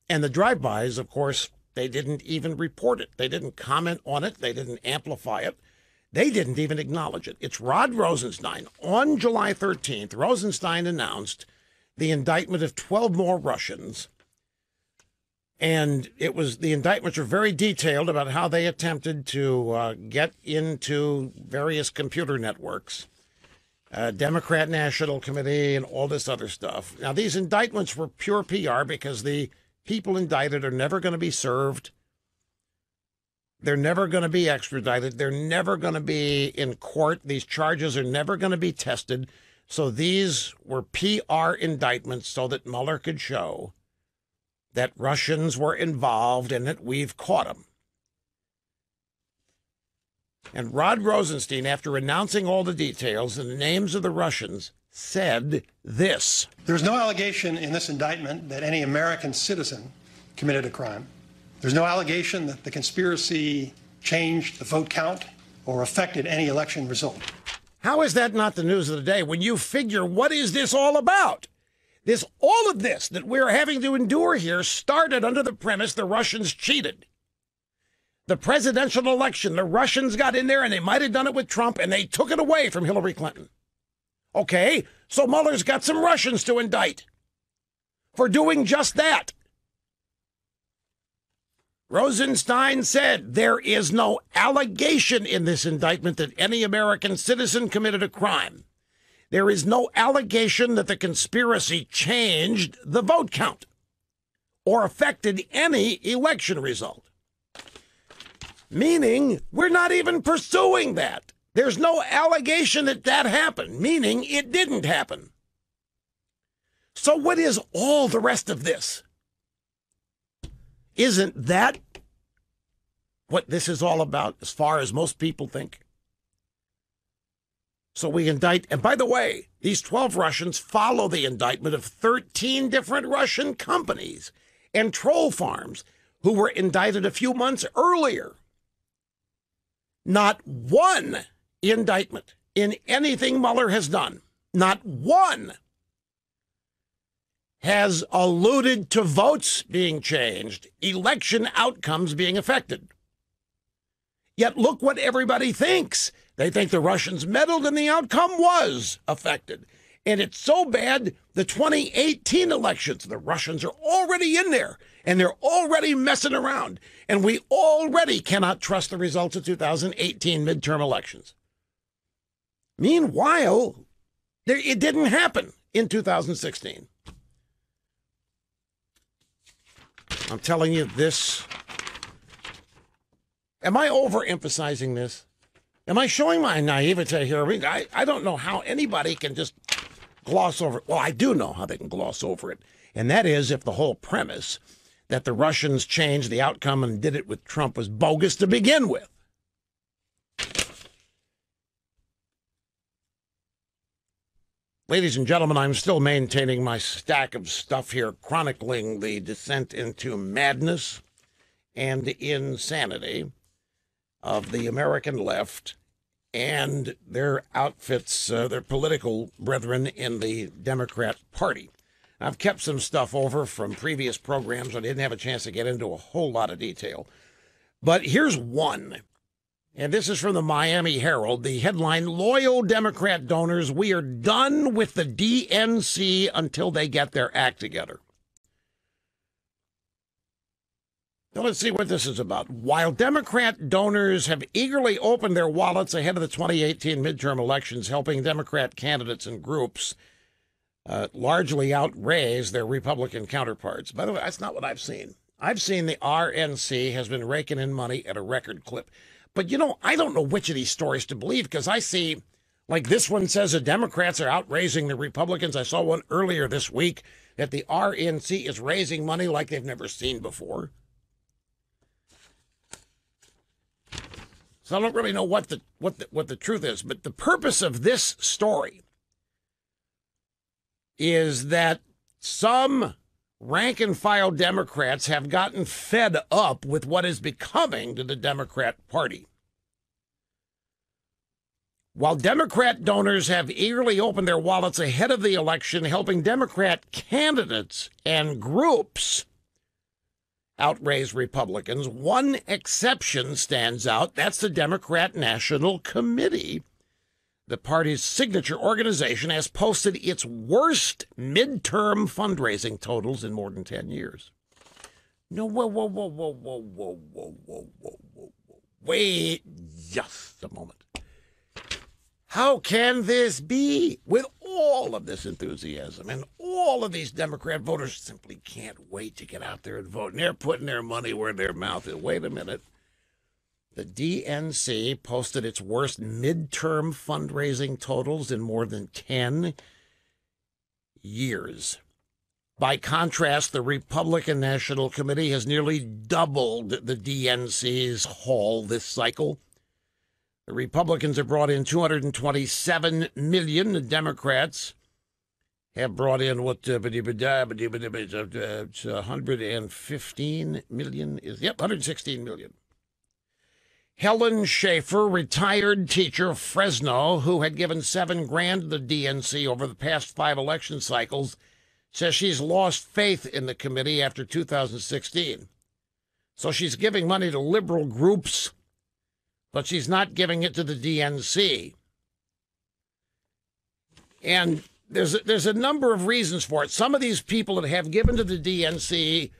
And the drive-bys, of course, they didn't even report it. They didn't comment on it. They didn't amplify it. They didn't even acknowledge it. It's Rod Rosenstein. On July 13th, Rosenstein announced the indictment of 12 more Russians. And the indictments were very detailed about how they attempted to get into various computer networks, Democrat National Committee, and all this other stuff. Now, these indictments were pure PR because the people indicted are never going to be served. They're never going to be extradited. They're never going to be in court. These charges are never going to be tested. So these were PR indictments so that Mueller could show that Russians were involved and that we've caught them. And Rod Rosenstein, after announcing all the details and the names of the Russians, said this. There's no allegation in this indictment that any American citizen committed a crime. There's no allegation that the conspiracy changed the vote count or affected any election result. How is that not the news of the day when you figure what is this all about? All of this that we're having to endure here started under the premise the Russians cheated. The presidential election, the Russians got in there and they might have done it with Trump and they took it away from Hillary Clinton. Okay, so Mueller's got some Russians to indict for doing just that. Rosenstein said there is no allegation in this indictment that any American citizen committed a crime. There is no allegation that the conspiracy changed the vote count or affected any election result. Meaning, we're not even pursuing that. There's no allegation that that happened, meaning it didn't happen. So what is all the rest of this? Isn't that what this is all about, as far as most people think? So we indict, and by the way, these 12 Russians follow the indictment of 13 different Russian companies and troll farms who were indicted a few months earlier. Not one indictment in anything Mueller has done, not one, has alluded to votes being changed, election outcomes being affected. Yet look what everybody thinks. They think the Russians meddled and the outcome was affected. And it's so bad, the 2018 elections, the Russians are already in there and they're already messing around. And we already cannot trust the results of 2018 midterm elections. Meanwhile, it didn't happen in 2016. I'm telling you this. Am I overemphasizing this? Am I showing my naivete here? I mean, I don't know how anybody can just gloss over it. Well, I do know how they can gloss over it. And that is if the whole premise that the Russians changed the outcome and did it with Trump was bogus to begin with. Ladies and gentlemen, I'm still maintaining my stack of stuff here chronicling the descent into madness and insanity of the American left and their outfits, their political brethren in the Democrat Party. I've kept some stuff over from previous programs. I didn't have a chance to get into a whole lot of detail. But here's one. And this is from the Miami Herald. The headline, Loyal Democrat Donors, we are done with the DNC until they get their act together. Now let's see what this is about. While Democrat donors have eagerly opened their wallets ahead of the 2018 midterm elections, helping Democrat candidates and groups largely outraise their Republican counterparts. By the way, that's not what I've seen. I've seen the RNC has been raking in money at a record clip. But, you know, I don't know which of these stories to believe because I see, like this one says the Democrats are outraising the Republicans. I saw one earlier this week that the RNC is raising money like they've never seen before. So I don't really know what the truth is, but the purpose of this story is that some rank and file Democrats have gotten fed up with what is becoming to the Democrat Party. While Democrat donors have eagerly opened their wallets ahead of the election, helping Democrat candidates and groups outraise Republicans, one exception stands out. That's the Democrat National Committee. The party's signature organization has posted its worst midterm fundraising totals in more than 10 years. No, whoa. Wait just a moment. How can this be? With all of this enthusiasm and all of these Democrat voters simply can't wait to get out there and vote. And they're putting their money where their mouth is. Wait a minute. The DNC posted its worst midterm fundraising totals in more than 10 years. By contrast, the Republican National Committee has nearly doubled the DNC's haul this cycle. The Republicans have brought in $227 million. The Democrats have brought in what? $115 million. Yep, $116 million. Helen Schaefer, retired teacher, Fresno, who had given $7,000 to the DNC over the past 5 election cycles, says she's lost faith in the committee after 2016. So she's giving money to liberal groups, but she's not giving it to the DNC. And there's a number of reasons for it. Some of these people that have given to the DNC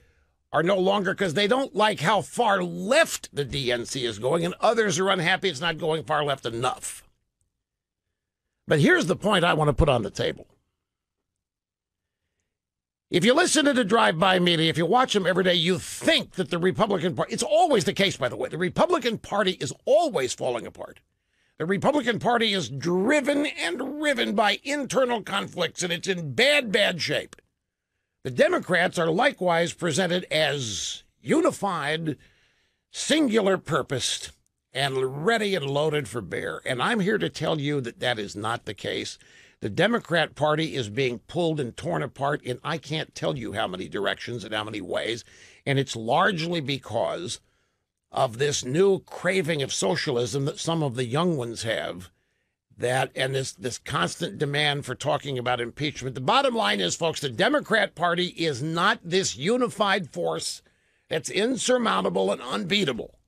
are no longer because they don't like how far left the DNC is going, and others are unhappy it's not going far left enough. But here's the point I want to put on the table. If you listen to the drive-by media, if you watch them every day, you think that the Republican Party, it's always the case, by the way, the Republican Party is always falling apart. The Republican Party is driven and riven by internal conflicts, and it's in bad shape. The Democrats are likewise presented as unified, singular purposed, and ready and loaded for bear. And I'm here to tell you that that is not the case. The Democrat Party is being pulled and torn apart in I can't tell you how many directions and how many ways. And it's largely because of this new craving of socialism that some of the young ones have, that and this constant demand for talking about impeachment. The bottom line is, folks, the Democrat Party is not this unified force that's insurmountable and unbeatable.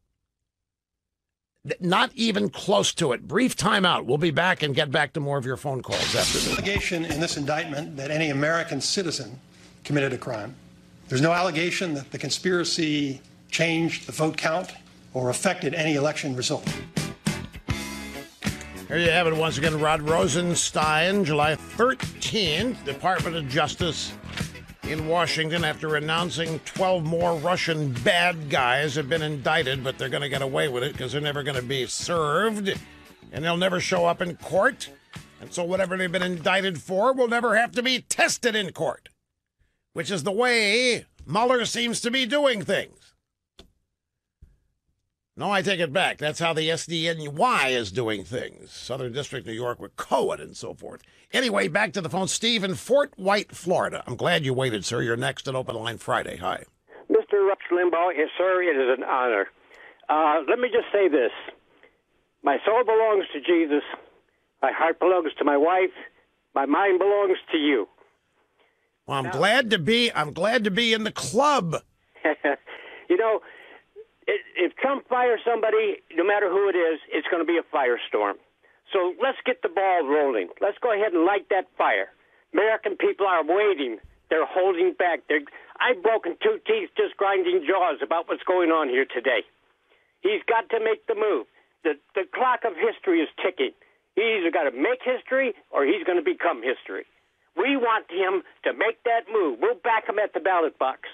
Not even close to it. Brief timeout. We'll be back and get back to more of your phone calls after this. Allegation in this indictment that any American citizen committed a crime. There's no allegation that the conspiracy changed the vote count or affected any election result. Here you have it once again. Rod Rosenstein, July 13th, Department of Justice in Washington, after announcing 12 more Russian bad guys have been indicted, but they're going to get away with it because they're never going to be served, and they'll never show up in court. And so whatever they've been indicted for will never have to be tested in court, which is the way Mueller seems to be doing things. No, I take it back. That's how the SDNY is doing things. Southern District, New York, with Cohen and so forth. Anyway, back to the phone. Steve in Fort White, Florida. I'm glad you waited, sir. You're next at Open Line Friday. Hi. Mr. Rush Limbaugh, yes, sir, it is an honor. Let me just say this. My soul belongs to Jesus. My heart belongs to my wife. My mind belongs to you. Well, I'm glad to be in the club. You know, if Trump fires somebody, no matter who it is, it's going to be a firestorm. So let's get the ball rolling. Let's go ahead and light that fire. American people are waiting. They're holding back. I've broken 2 teeth just grinding jaws about what's going on here today. He's got to make the move. The clock of history is ticking. He's either got to make history or he's going to become history. We want him to make that move. We'll back him at the ballot box.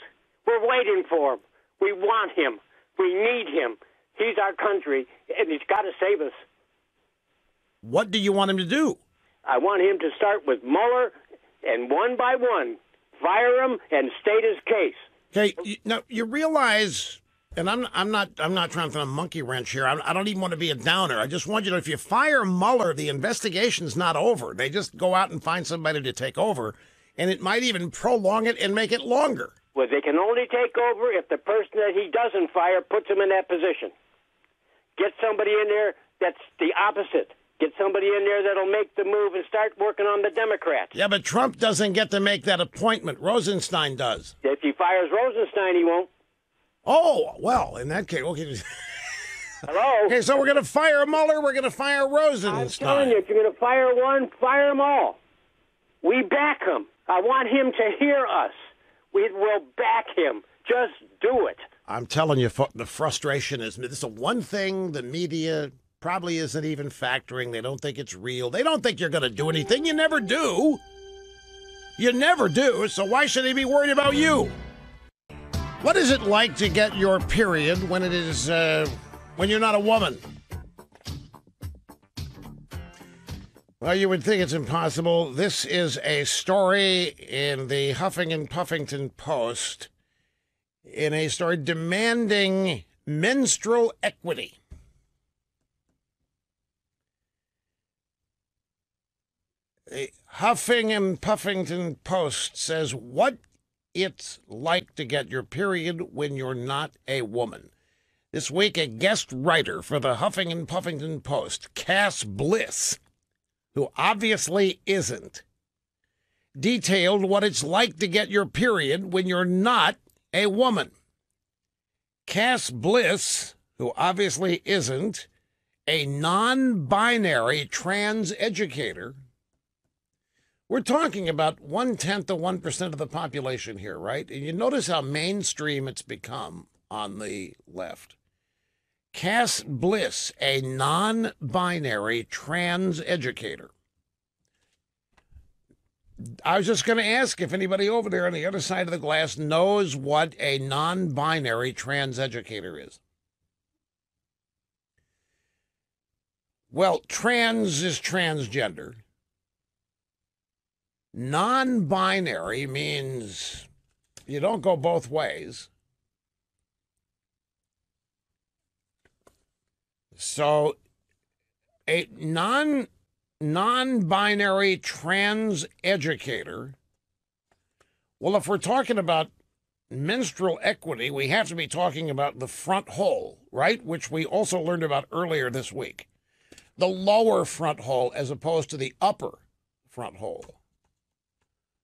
We're waiting for him. We want him. We need him. He's our country, and he's got to save us. What do you want him to do? I want him to start with Mueller, and one by one, fire him and state his case. Okay, now you realize, and I'm not trying to throw a monkey wrench here. I don't even want to be a downer. I just want you to know, if you fire Mueller, the investigation's not over. They just go out and find somebody to take over, And it might even prolong it and make it longer. Well, they can only take over if the person that he doesn't fire puts him in that position. Get somebody in there that's the opposite. Get somebody in there that'll make the move and start working on the Democrats. Yeah, but Trump doesn't get to make that appointment. Rosenstein does. If he fires Rosenstein, he won't. Oh, well, in that case, okay. Hello? Okay, so we're going to fire Mueller, we're going to fire Rosenstein. I'm telling you, if you're going to fire one, fire them all. We back him. I want him to hear us. We will back him. Just do it. I'm telling you, the frustration is this is the one thing the media probably isn't even factoring. They don't think it's real. They don't think you're going to do anything. You never do. You never do, so why should they be worried about you? What is it like to get your period when it is, when you're not a woman? Well, you would think it's impossible. This is a story in the Huffington Puffington Post, in a story demanding menstrual equity. The Huffington Puffington Post says what it's like to get your period when you're not a woman. This week, a guest writer for the Huffington Puffington Post, Cass Bliss, who obviously isn't, detailed what it's like to get your period when you're not a woman. Cass Bliss, who obviously isn't, a non-binary trans educator. We're talking about 1/10 of 1% of the population here, right? And you notice how mainstream it's become on the left. Cass Bliss, a non-binary trans educator. I was just going to ask if anybody over there on the other side of the glass knows what a non-binary trans educator is. Well, trans is transgender. Non-binary means you don't go both ways. So a non-binary trans educator, well, if we're talking about menstrual equity, we have to be talking about the front hole, right? Which we also learned about earlier this week. The lower front hole as opposed to the upper front hole.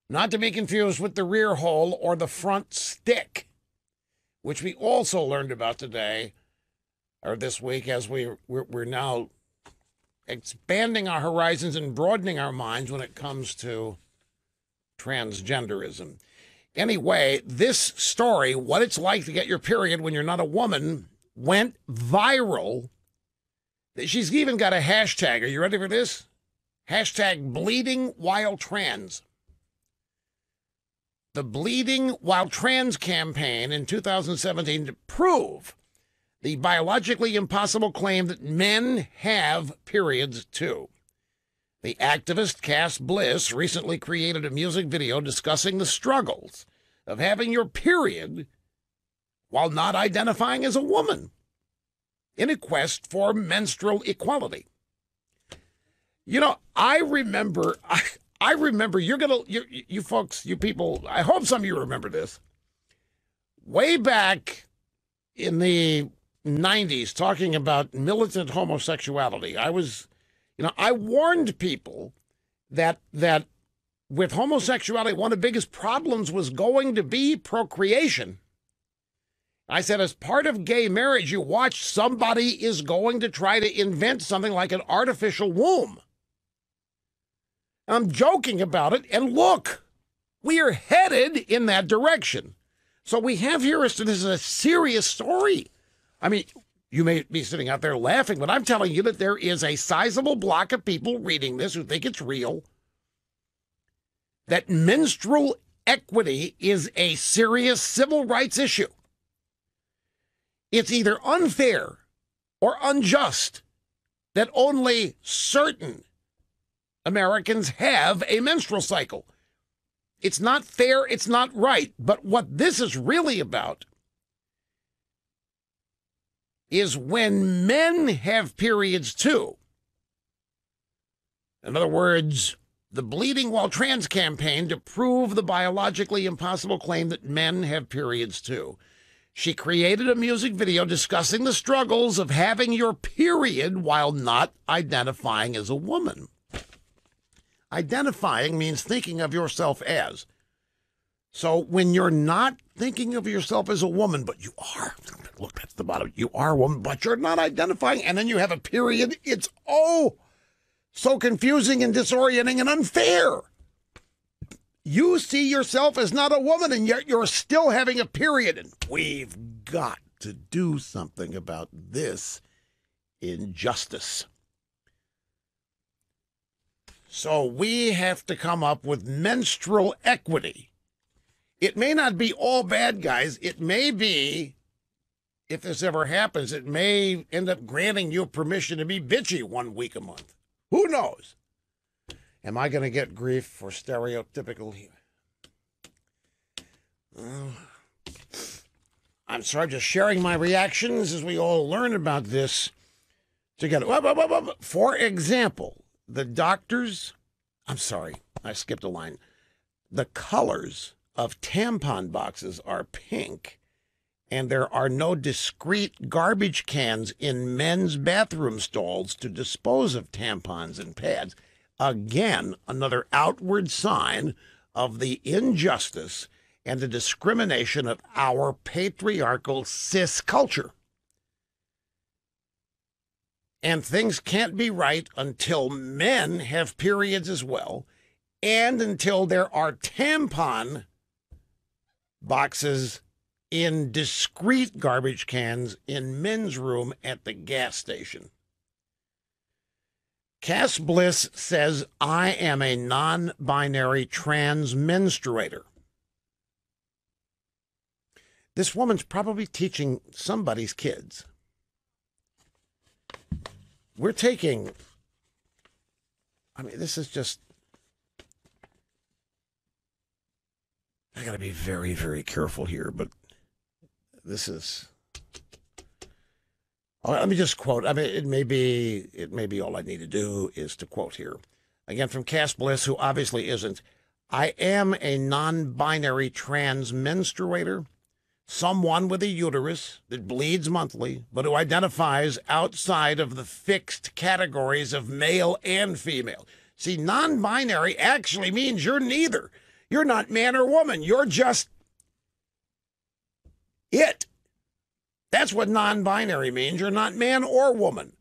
Not to be confused with the rear hole or the front stick, which we also learned about today or this week as we're now expanding our horizons and broadening our minds when it comes to transgenderism. Anyway, this story, what it's like to get your period when you're not a woman, went viral. She's even got a hashtag. Are you ready for this? Hashtag bleeding while trans. The Bleeding While Trans campaign in 2017 to prove the biologically impossible claim that men have periods too. The activist Cass Bliss recently created a music video discussing the struggles of having your period while not identifying as a woman in a quest for menstrual equality. You know, I remember you folks, you people, I hope some of you remember this. Way back in the 90s, talking about militant homosexuality, I warned people that with homosexuality, one of the biggest problems was going to be procreation. I said, as part of gay marriage, you watch somebody is going to try to invent something like an artificial womb. I'm joking about it, and look, we are headed in that direction. So we have here, this is a serious story. I mean, you may be sitting out there laughing, but I'm telling you that there is a sizable block of people reading this who think it's real, that menstrual equity is a serious civil rights issue. It's either unfair or unjust that only certain Americans have a menstrual cycle. It's not fair, it's not right. But what this is really about is when men have periods too. In other words, the Bleeding While Trans campaign to prove the biologically impossible claim that men have periods too. She created a music video discussing the struggles of having your period while not identifying as a woman. Identifying means thinking of yourself as. So when you're not thinking of yourself as a woman, but you are, look, that's the bottom, you are a woman, but you're not identifying, and then you have a period, it's so confusing and disorienting and unfair. You see yourself as not a woman, and yet you're still having a period, and we've got to do something about this injustice. So we have to come up with menstrual equity. It may not be all bad guys. It may be, if this ever happens, it may end up granting you permission to be bitchy 1 week a month. Who knows? Am I going to get grief for stereotypical? I'm sorry, I'm just sharing my reactions as we all learn about this together. For example, the doctors, I'm sorry, I skipped a line. The colors of tampon boxes are pink, and there are no discrete garbage cans in men's bathroom stalls to dispose of tampons and pads. Again, another outward sign of the injustice and the discrimination of our patriarchal cis culture. And things can't be right until men have periods as well, and until there are tampon boxes in discrete garbage cans in men's room at the gas station. Cass Bliss says, I am a non-binary trans menstruator. This woman's probably teaching somebody's kids. We're taking, I mean, this is just, I got to be very, very careful here, but this is, let me just quote. I mean, it may be all I need to do is to quote here. Again, from Cass Bliss, who obviously isn't. I am a non-binary trans menstruator, someone with a uterus that bleeds monthly, but who identifies outside of the fixed categories of male and female. See, non-binary actually means you're neither. You're not man or woman. You're just it. That's what non-binary means. You're not man or woman.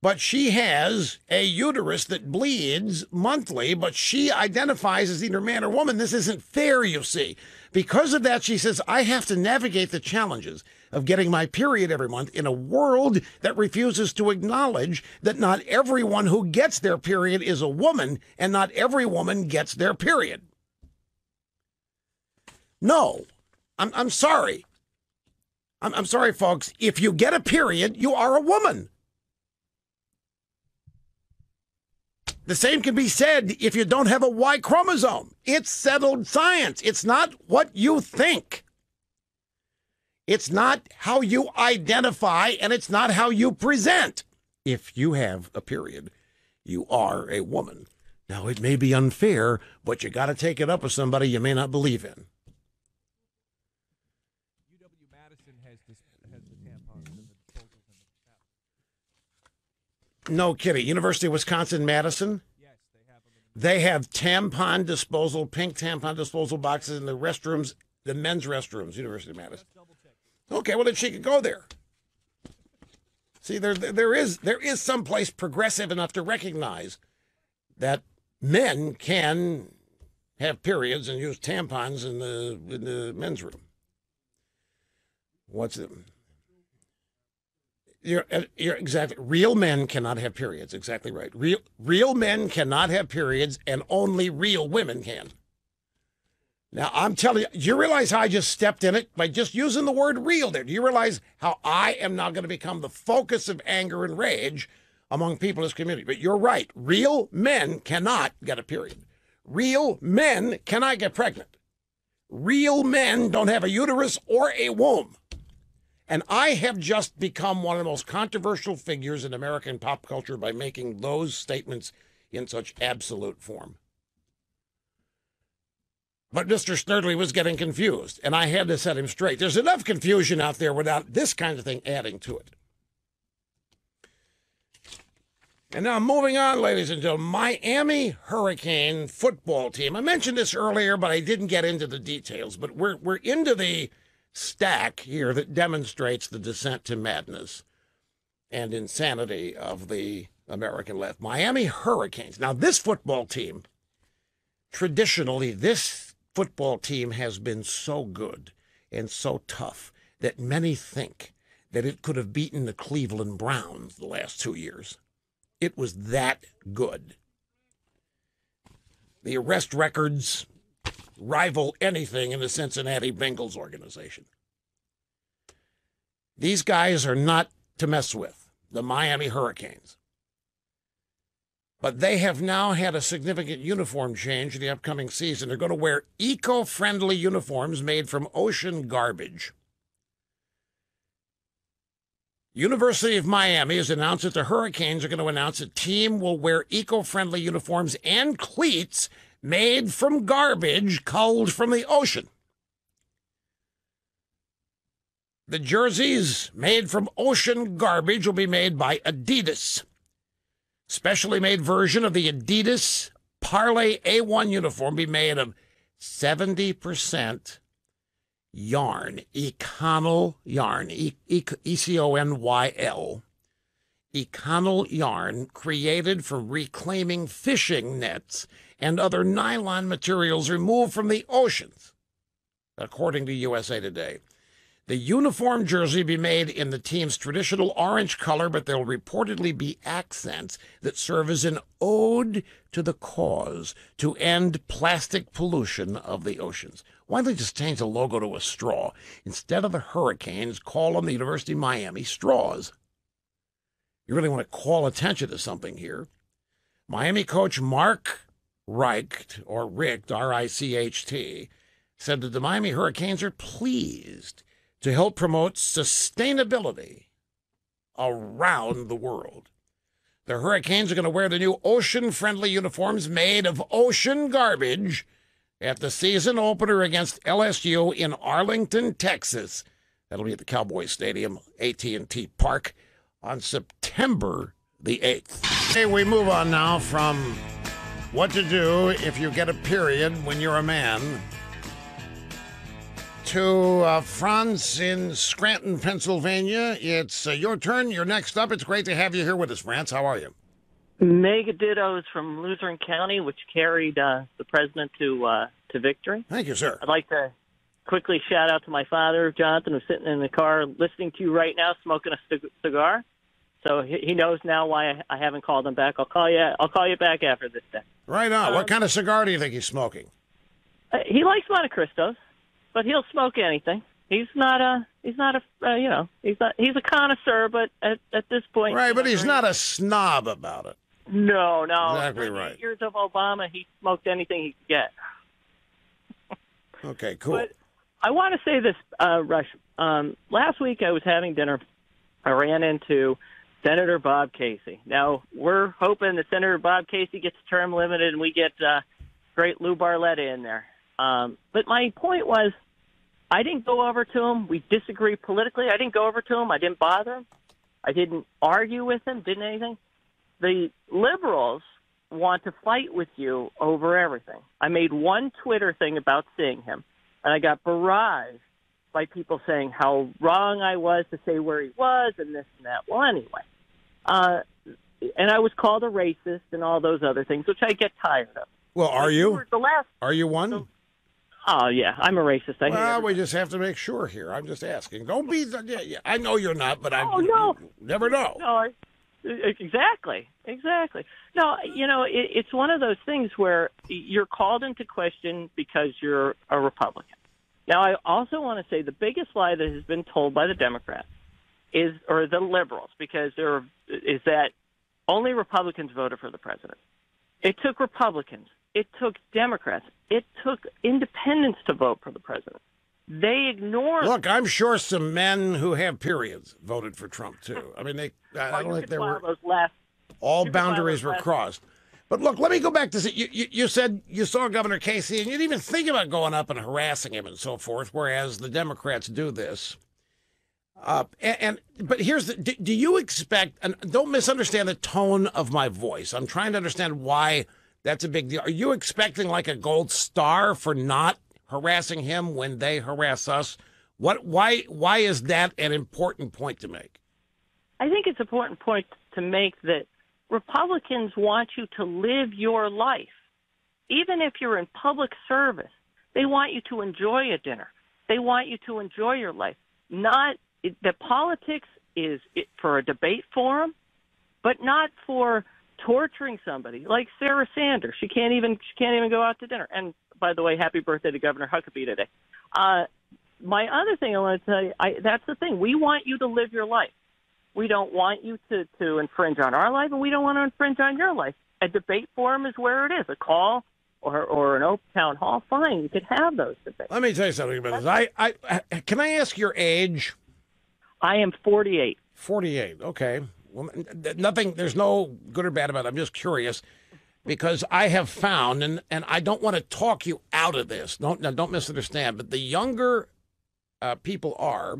But she has a uterus that bleeds monthly, but she identifies as either man or woman. This isn't fair, you see. Because of that, she says, I have to navigate the challenges of getting my period every month in a world that refuses to acknowledge that not everyone who gets their period is a woman, and not every woman gets their period. No, I'm sorry. I'm sorry, folks. If you get a period, you are a woman. The same can be said if you don't have a Y chromosome. It's settled science. It's not what you think. It's not how you identify, and it's not how you present. If you have a period, you are a woman. Now, it may be unfair, but you got to take it up with somebody you may not believe in. UW-Madison has the tampons and the disposals in the No kidding. University of Wisconsin-Madison? Yes, they have tampon disposal, pink tampon disposal boxes in the restrooms, the men's restrooms, University of Madison. Okay, well, then she could go there. See, there is some place progressive enough to recognize that men can have periods and use tampons in the men's room. What's it? You're exactly. Real men cannot have periods. Exactly right. Real men cannot have periods, and only real women can. Now, I'm telling you, do you realize how I just stepped in it by just using the word real there? Do you realize how I am now going to become the focus of anger and rage among people in this community? But you're right. Real men cannot get a period. Real men cannot get pregnant. Real men don't have a uterus or a womb. And I have just become one of the most controversial figures in American pop culture by making those statements in such absolute form. But Mr. Snerdley was getting confused, and I had to set him straight. There's enough confusion out there without this kind of thing adding to it. And now moving on, ladies and gentlemen, Miami Hurricane football team. I mentioned this earlier, but I didn't get into the details. But we're into the stack here that demonstrates the descent to madness and insanity of the American left. Miami Hurricanes. Now, this football team, traditionally, this football team has been so good and so tough that many think that it could have beaten the Cleveland Browns the last 2 years. It was that good. The arrest records rival anything in the Cincinnati Bengals organization. These guys are not to mess with, the Miami Hurricanes. But they have now had a significant uniform change in the upcoming season. They're going to wear eco-friendly uniforms made from ocean garbage. University of Miami has announced that the Hurricanes are going to announce a team will wear eco-friendly uniforms and cleats made from garbage culled from the ocean. The jerseys made from ocean garbage will be made by Adidas. Specially made version of the Adidas Parlay A1 uniform will be made of 70% yarn, Econyl yarn, E-C-O-N-Y-L. Econyl yarn created from reclaiming fishing nets and other nylon materials removed from the oceans, according to USA Today. The uniform jersey will be made in the team's traditional orange color, but there will reportedly be accents that serve as an ode to the cause to end plastic pollution of the oceans. Why don't they just change the logo to a straw? Instead of the Hurricanes, call them the University of Miami Straws. You really want to call attention to something here. Miami coach Mark Richt, or Richt, R-I-C-H-T, said that the Miami Hurricanes are pleased to help promote sustainability around the world. The Hurricanes are going to wear the new ocean-friendly uniforms made of ocean garbage at the season opener against LSU in Arlington, Texas. That'll be at the Cowboys Stadium, AT&T Park, on September the 8th. Okay, we move on now from what to do if you get a period when you're a man to Franz in Scranton, Pennsylvania. It's your turn. You're next up. It's great to have you here with us, Franz. How are you? Mega dittos from Luzerne County, which carried the president to victory. Thank you, sir. I'd like to quickly shout out to my father, Jonathan, who's sitting in the car listening to you right now, smoking a cigar. So he knows now why I haven't called him back. I'll call you back after this day. Right on. What kind of cigar do you think he's smoking? He likes Monte Cristos, but he'll smoke anything. He's a connoisseur, but at this point, right. But he's not a snob about it. No. Exactly right. 8 years of Obama, he smoked anything he could get. Okay, cool. But I want to say this, Rush. Last week I was having dinner. I ran into Senator Bob Casey. Now, we're hoping that Senator Bob Casey gets term limited and we get great Lou Barletta in there. But my point was, I didn't go over to him. We disagree politically. I didn't go over to him. I didn't bother him. I didn't argue with him, didn't anything. The liberals want to fight with you over everything. I made one Twitter thing about seeing him, and I got barraged by people saying how wrong I was to say where he was and this and that. Well, anyway, and I was called a racist and all those other things, which I get tired of. Well, are you? Are you one? Oh, yeah, I'm a racist. Well, we just have to make sure here. I'm just asking. Don't be. Yeah, I know you're not, but no. You never know. No, exactly. No, it's one of those things where you're called into question because you're a Republican. Now, I also want to say the biggest lie that has been told by the Democrats or the liberals, is that only Republicans voted for the president. It took Republicans. It took Democrats. It took independents to vote for the president. They ignore. Look, I'm sure some men who have periods voted for Trump, too. I mean, I don't think there were all boundaries were crossed. But look, let me go back to see. You said you saw Governor Casey, and you didn't even think about going up and harassing him and so forth, whereas the Democrats do this. But here's do you expect, and don't misunderstand the tone of my voice. I'm trying to understand why that's a big deal. Are you expecting like a gold star for not harassing him when they harass us? Why is that an important point to make? I think it's an important point to make that Republicans want you to live your life. Even if you're in public service, they want you to enjoy a dinner. They want you to enjoy your life. Not that politics is for a debate forum, but not for torturing somebody like Sarah Sanders. She can't even go out to dinner. And by the way, happy birthday to Governor Huckabee today. My other thing I want to tell you, that's the thing. We want you to live your life. We don't want you to infringe on our life, and we don't want to infringe on your life. A debate forum is where it is. A call or an open town hall, fine. You could have those debates. Let me tell you something about this. Can I ask your age? I am 48. 48, okay. Well, nothing, there's no good or bad about it. I'm just curious because I have found, and I don't want to talk you out of this. Don't misunderstand, but the younger people are,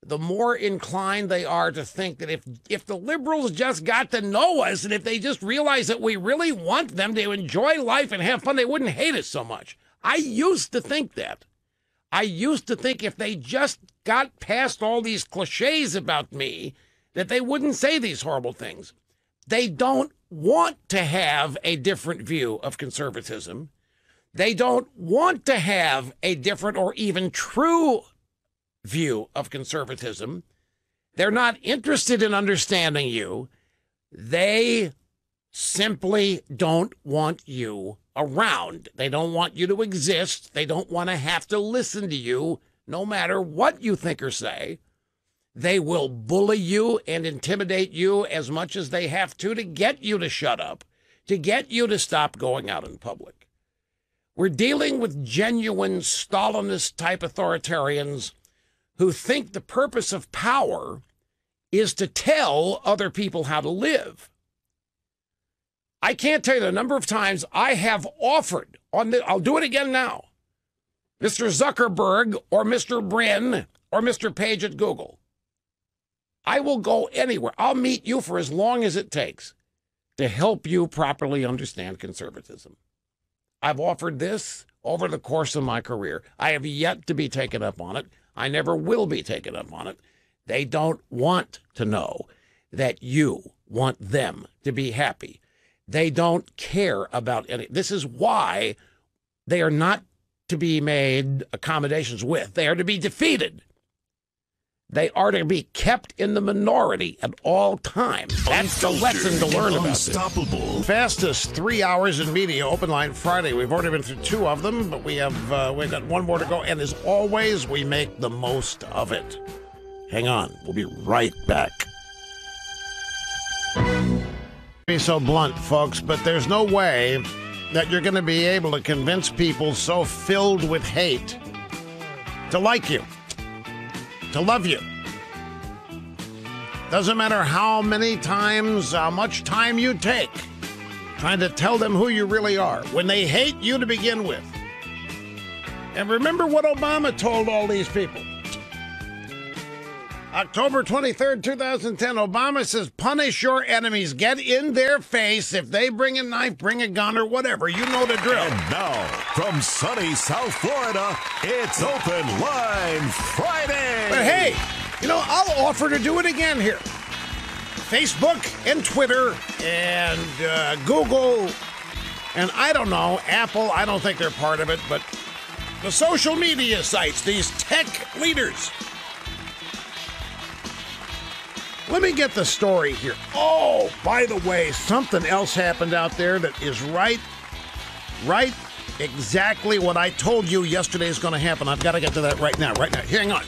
the more inclined they are to think that if the liberals just got to know us and if they just realize that we really want them to enjoy life and have fun, they wouldn't hate us so much. I used to think that. I used to think if they just got past all these cliches about me, that they wouldn't say these horrible things. They don't want to have a different view of conservatism. They don't want to have a different or even true view of conservatism. They're not interested in understanding you. They simply don't want you around. They don't want you to exist. They don't want to have to listen to you no matter what you think or say. They will bully you and intimidate you as much as they have to get you to shut up, to get you to stop going out in public. We're dealing with genuine Stalinist-type authoritarians who think the purpose of power is to tell other people how to live. I can't tell you the number of times I have offered, I'll do it again now, Mr. Zuckerberg or Mr. Brin or Mr. Page at Google. I will go anywhere. I'll meet you for as long as it takes to help you properly understand conservatism. I've offered this over the course of my career. I have yet to be taken up on it. I never will be taken up on it. They don't want to know that you want them to be happy. They don't care about any. This is why they are not to be made accommodations with. They are to be defeated. They are to be kept in the minority at all times. That's the lesson to learn about Unstoppable. this. Fastest 3 hours in media, Open Line Friday. We've already been through 2 of them, but we've got 1 more to go. And as always, we make the most of it. Hang on. We'll be right back. Be so blunt, folks, but there's no way that you're going to be able to convince people so filled with hate to like you, to love you. Doesn't matter how many times, how much time you take trying to tell them who you really are when they hate you to begin with. And remember what Obama told all these people. October 23rd, 2010, Obama says, punish your enemies. Get in their face. If they bring a knife, bring a gun, or whatever. You know the drill. And now, from sunny South Florida, it's Open Line Friday. But hey, I'll offer to do it again here. Facebook and Twitter and Google and I don't know, Apple, I don't think they're part of it, but the social media sites, these tech leaders. Let me get the story here. Oh, by the way, something else happened out there that is right exactly what I told you yesterday is going to happen. I've got to get to that right now. Hang on.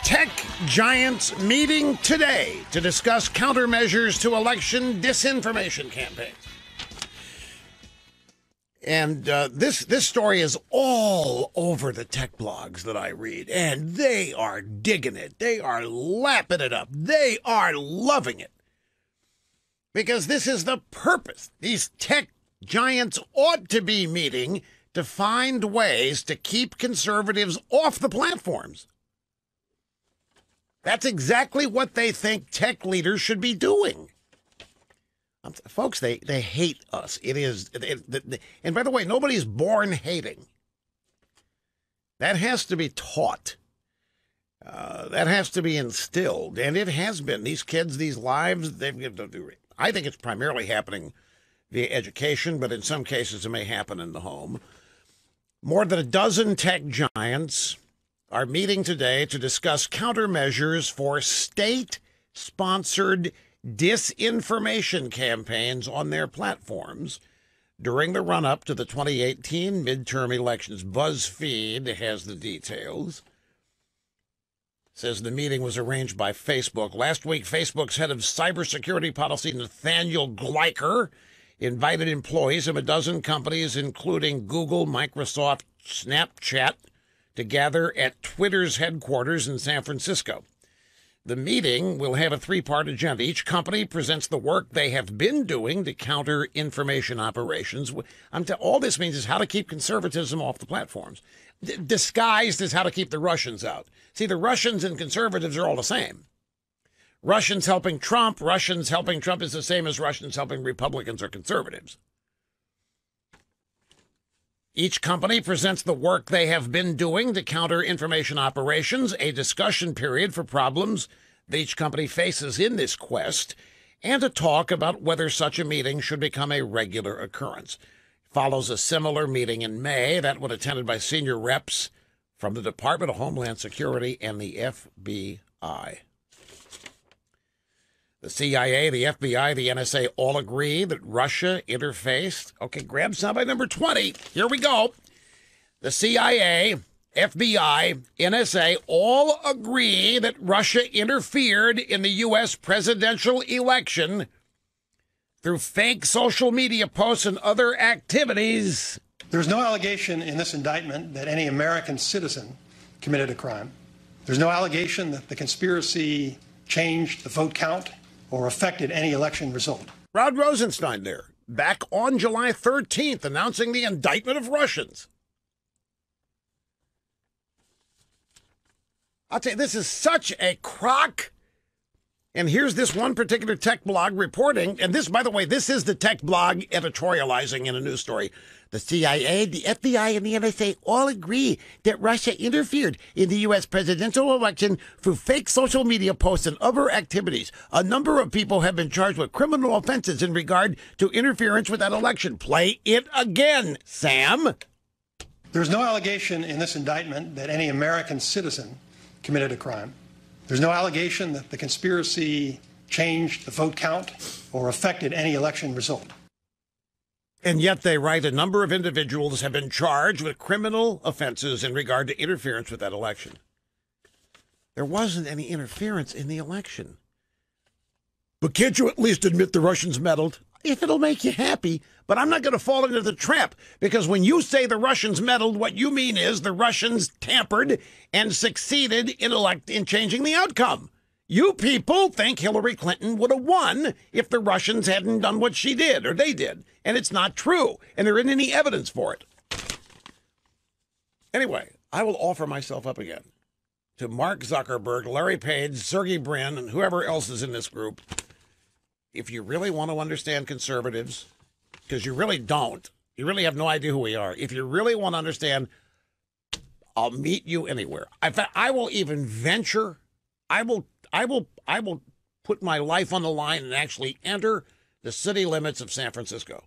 Tech giants meeting today to discuss countermeasures to election disinformation campaigns. And this story is all over the tech blogs that I read, and they are digging it. They are lapping it up. They are loving it. Because this is the purpose. These tech giants ought to be meeting to find ways to keep conservatives off the platforms. That's exactly what they think tech leaders should be doing. Folks, they hate us. It is, and by the way, nobody's born hating. That has to be taught. That has to be instilled, and it has been. These kids, these lives, I think it's primarily happening via education, but in some cases it may happen in the home. More than a dozen tech giants are meeting today to discuss countermeasures for state-sponsored disinformation campaigns on their platforms during the run-up to the 2018 midterm elections. BuzzFeed has the details. Says the meeting was arranged by Facebook. Last week, Facebook's head of cybersecurity policy, Nathaniel Gleicher, invited employees of a dozen companies, including Google, Microsoft, Snapchat, to gather at Twitter's headquarters in San Francisco. The meeting will have a three-part agenda. Each company presents the work they have been doing to counter information operations. All this means is how to keep conservatism off the platforms. Disguised as how to keep the Russians out. See, the Russians and conservatives are all the same. Russians helping Trump is the same as Russians helping Republicans or conservatives. Each company presents the work they have been doing to counter information operations, a discussion period for problems that each company faces in this quest, and a talk about whether such a meeting should become a regular occurrence. Follows a similar meeting in May, that one attended by senior reps from the Department of Homeland Security and the FBI. The CIA, the FBI, the NSA all agree that Russia interfaced. Okay, grab soundbite number 20. Here we go. The CIA, FBI, NSA all agree that Russia interfered in the U.S. presidential election through fake social media posts and other activities. There's no allegation in this indictment that any American citizen committed a crime. There's no allegation that the conspiracy changed the vote count or affected any election result. Rod Rosenstein there, back on July 13th, announcing the indictment of Russians. I'll tell you, this is such a crock. And here's this one particular tech blog reporting, and this, by the way, this is the tech blog editorializing in a news story. The CIA, the FBI, and the NSA all agree that Russia interfered in the U.S. presidential election through fake social media posts and other activities. A number of people have been charged with criminal offenses in regard to interference with that election. Play it again, Sam. There's no allegation in this indictment that any American citizen committed a crime. There's no allegation that the conspiracy changed the vote count or affected any election result. And yet they write a number of individuals have been charged with criminal offenses in regard to interference with that election. There wasn't any interference in the election. But can't you at least admit the Russians meddled? If it'll make you happy. But I'm not going to fall into the trap, because when you say the Russians meddled, what you mean is the Russians tampered and succeeded in changing the outcome. You people think Hillary Clinton would have won if the Russians hadn't done what she did, or they did. And it's not true. And there isn't any evidence for it. Anyway, I will offer myself up again to Mark Zuckerberg, Larry Page, Sergey Brin, and whoever else is in this group. If you really want to understand conservatives, because you really don't, you really have no idea who we are. If you really want to understand, I'll meet you anywhere. In fact, I will even venture, I will put my life on the line and actually enter the city limits of San Francisco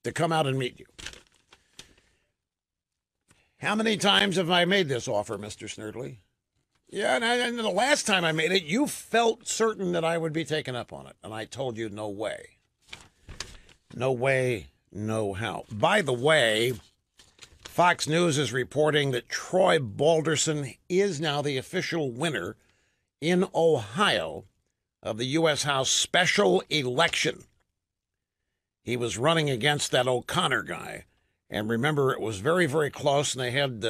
to come out and meet you. How many times have I made this offer, Mr. Snerdley? Yeah, and the last time I made it, you felt certain that I would be taken up on it. And I told you, no way. No way, no how. By the way, Fox News is reporting that Troy Balderson is now the official winner in Ohio of the U.S. House special election. He was running against that O'Connor guy. And remember, it was very, very close, and they had,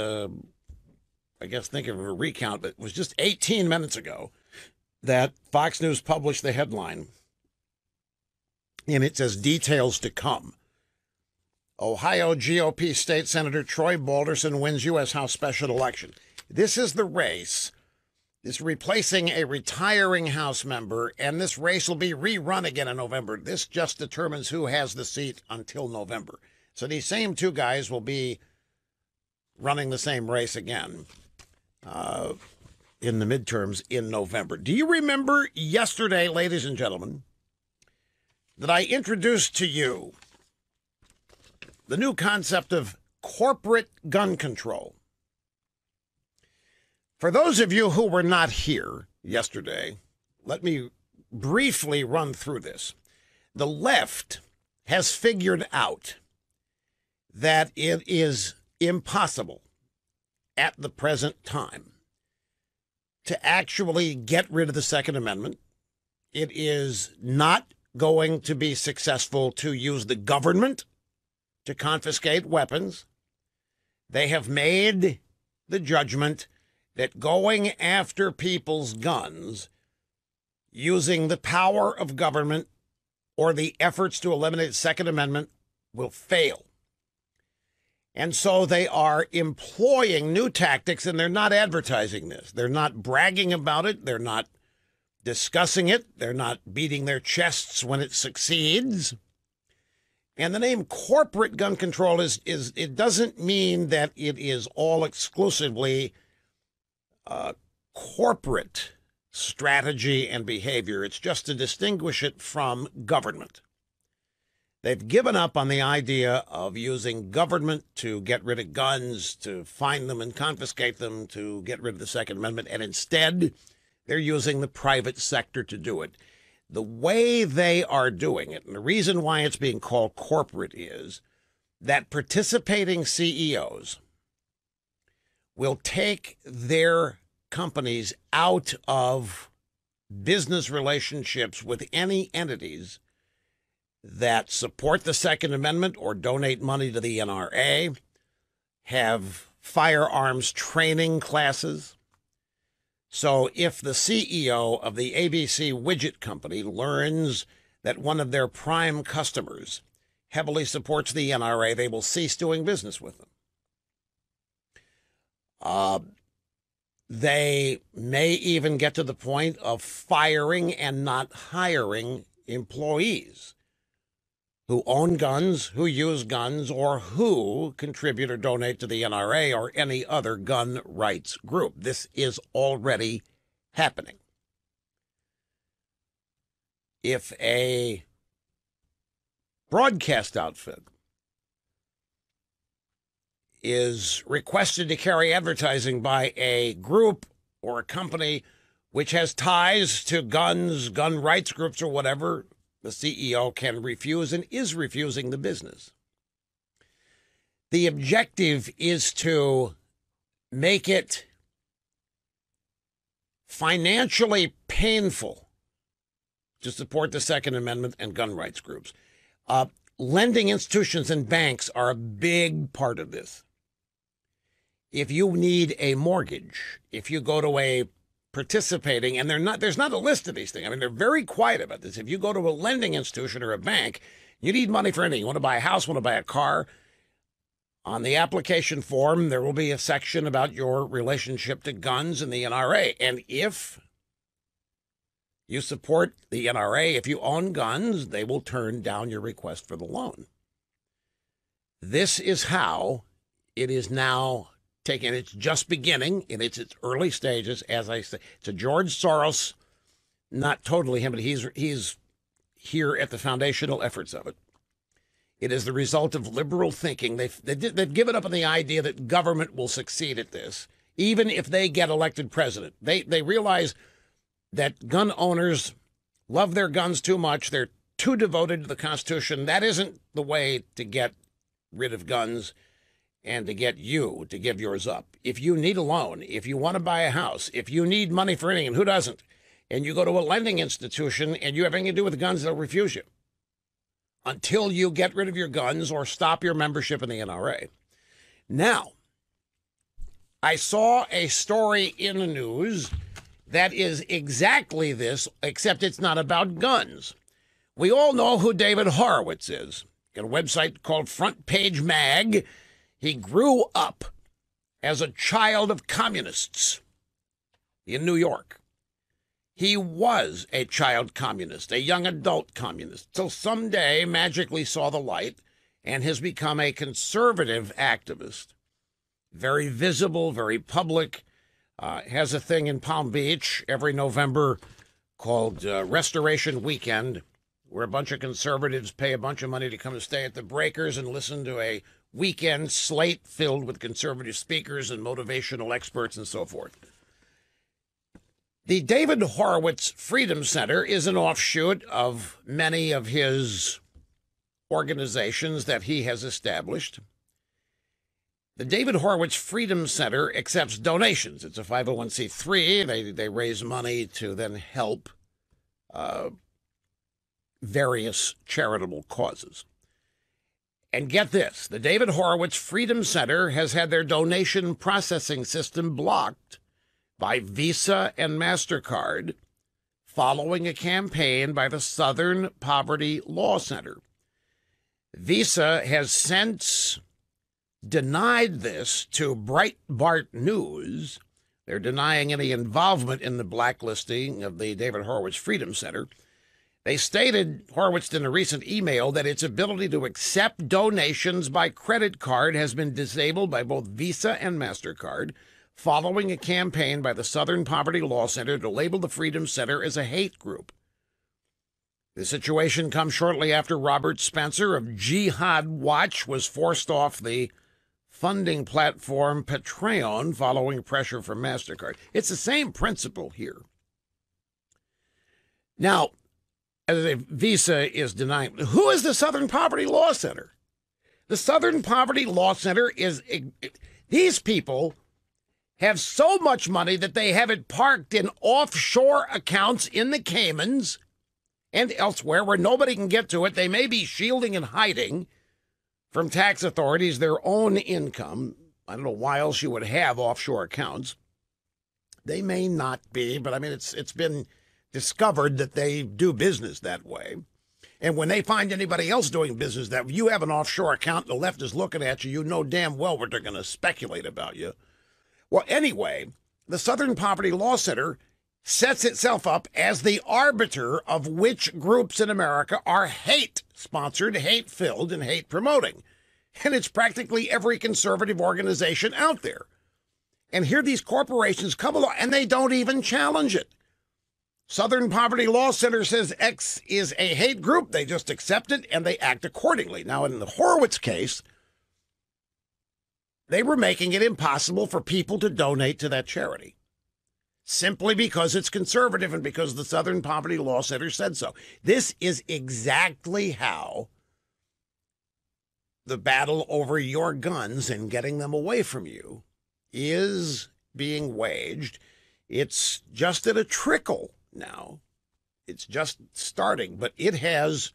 I guess, think of a recount, but it was just 18 minutes ago that Fox News published the headline, and it says, details to come. Ohio GOP State Senator Troy Balderson wins U.S. House special election. This is the race. It's replacing a retiring House member, and this race will be rerun again in November. This just determines who has the seat until November. So these same two guys will be running the same race again in the midterms in November. Do you remember yesterday, ladies and gentlemen, that I introduced to you the new concept of corporate gun control? For those of you who were not here yesterday, let me briefly run through this. The left has figured out that it is impossible at the present time to actually get rid of the Second Amendment. It is not going to be successful to use the government to confiscate weapons. They have made the judgment that going after people's guns using the power of government or the efforts to eliminate the Second Amendment will fail. And so they are employing new tactics, and they're not advertising this. They're not bragging about it. They're not discussing it. They're not beating their chests when it succeeds. And the name corporate gun control it doesn't mean that it is all exclusively corporate strategy and behavior. It's just to distinguish it from government. They've given up on the idea of using government to get rid of guns, to find them and confiscate them, to get rid of the Second Amendment, and instead they're using the private sector to do it. The way they are doing it, and the reason why it's being called corporate, is that participating CEOs will take their companies out of business relationships with any entities that support the Second Amendment or donate money to the NRA, have firearms training classes. So if the CEO of the ABC Widget Company learns that one of their prime customers heavily supports the NRA, they will cease doing business with them. They may even get to the point of firing and not hiring employees who own guns, who use guns, or who contribute or donate to the NRA or any other gun rights group. This is already happening. If a broadcast outfit is requested to carry advertising by a group or a company which has ties to guns, gun rights groups, or whatever, the CEO can refuse and is refusing the business. The objective is to make it financially painful to support the Second Amendment and gun rights groups. Lending institutions and banks are a big part of this. If you need a mortgage, if you go to a participating, and there's not a list of these things. I mean, they're very quiet about this. If you go to a lending institution or a bank, you need money for anything. You want to buy a house, want to buy a car. On the application form, there will be a section about your relationship to guns and the NRA. And if you support the NRA, if you own guns, they will turn down your request for the loan. This is how it is now taken. It's just beginning, and it's its early stages, as I say. It's a George Soros, not totally him, but he's here at the foundational efforts of it. It is the result of liberal thinking. They've given up on the idea that government will succeed at this, even if they get elected president. They realize that gun owners love their guns too much. They're too devoted to the Constitution. That isn't the way to get rid of guns and to get you to give yours up. If you need a loan, if you want to buy a house, if you need money for anything, and who doesn't, and you go to a lending institution and you have anything to do with guns, they'll refuse you. until you get rid of your guns or stop your membership in the NRA. Now, I saw a story in the news that is exactly this, except it's not about guns. We all know who David Horowitz is. Got a website called Front Page Mag. He grew up as a child of communists in New York. He was a child communist, a young adult communist, till someday magically saw the light and has become a conservative activist. Very visible, very public, has a thing in Palm Beach every November called Restoration Weekend, where a bunch of conservatives pay a bunch of money to come and stay at the Breakers and listen to a weekend slate filled with conservative speakers and motivational experts and so forth. The David Horowitz Freedom Center is an offshoot of many of his organizations that he has established. The David Horowitz Freedom Center accepts donations. It's a 501c3. They raise money to then help various charitable causes. And get this, the David Horowitz Freedom Center has had their donation processing system blocked by Visa and MasterCard following a campaign by the Southern Poverty Law Center. Visa has since denied this to Breitbart News. They're denying any involvement in the blacklisting of the David Horowitz Freedom Center. They stated, Horowitz, in a recent email, that its ability to accept donations by credit card has been disabled by both Visa and MasterCard following a campaign by the Southern Poverty Law Center to label the Freedom Center as a hate group. The situation comes shortly after Robert Spencer of Jihad Watch was forced off the funding platform Patreon following pressure from MasterCard. It's the same principle here. Now, as a Visa is denying, who is the Southern Poverty Law Center? The Southern Poverty Law Center is, these people have so much money that they have it parked in offshore accounts in the Caymans and elsewhere where nobody can get to it. They may be shielding and hiding from tax authorities their own income. I don't know why else you would have offshore accounts. They may not be, but I mean, it's been discovered that they do business that way. And when they find anybody else doing business that you have an offshore account, the left is looking at you, you know damn well what they're going to speculate about you. Well, anyway, the Southern Poverty Law Center sets itself up as the arbiter of which groups in America are hate-sponsored, hate-filled, and hate-promoting. And it's practically every conservative organization out there. And here these corporations come along, and they don't even challenge it. Southern Poverty Law Center says X is a hate group. They just accept it, and they act accordingly. Now, in the Horowitz case, they were making it impossible for people to donate to that charity simply because it's conservative and because the Southern Poverty Law Center said so. This is exactly how the battle over your guns and getting them away from you is being waged. It's just at a trickle now. It's just starting, but it has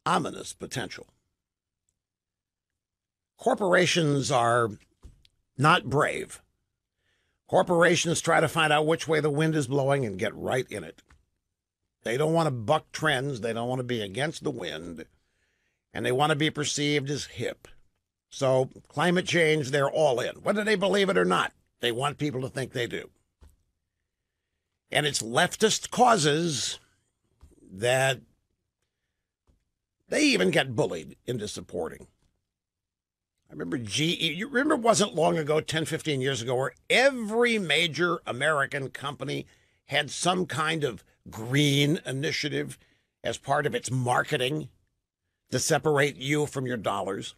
ominous potential. Corporations are not brave. Corporations try to find out which way the wind is blowing and get right in it. They don't want to buck trends. They don't want to be against the wind. And they want to be perceived as hip. So climate change, they're all in. Whether they believe it or not, they want people to think they do. And it's leftist causes that they even get bullied into supporting. I remember you remember it wasn't long ago, 10, 15 years ago, where every major American company had some kind of green initiative as part of its marketing to separate you from your dollars.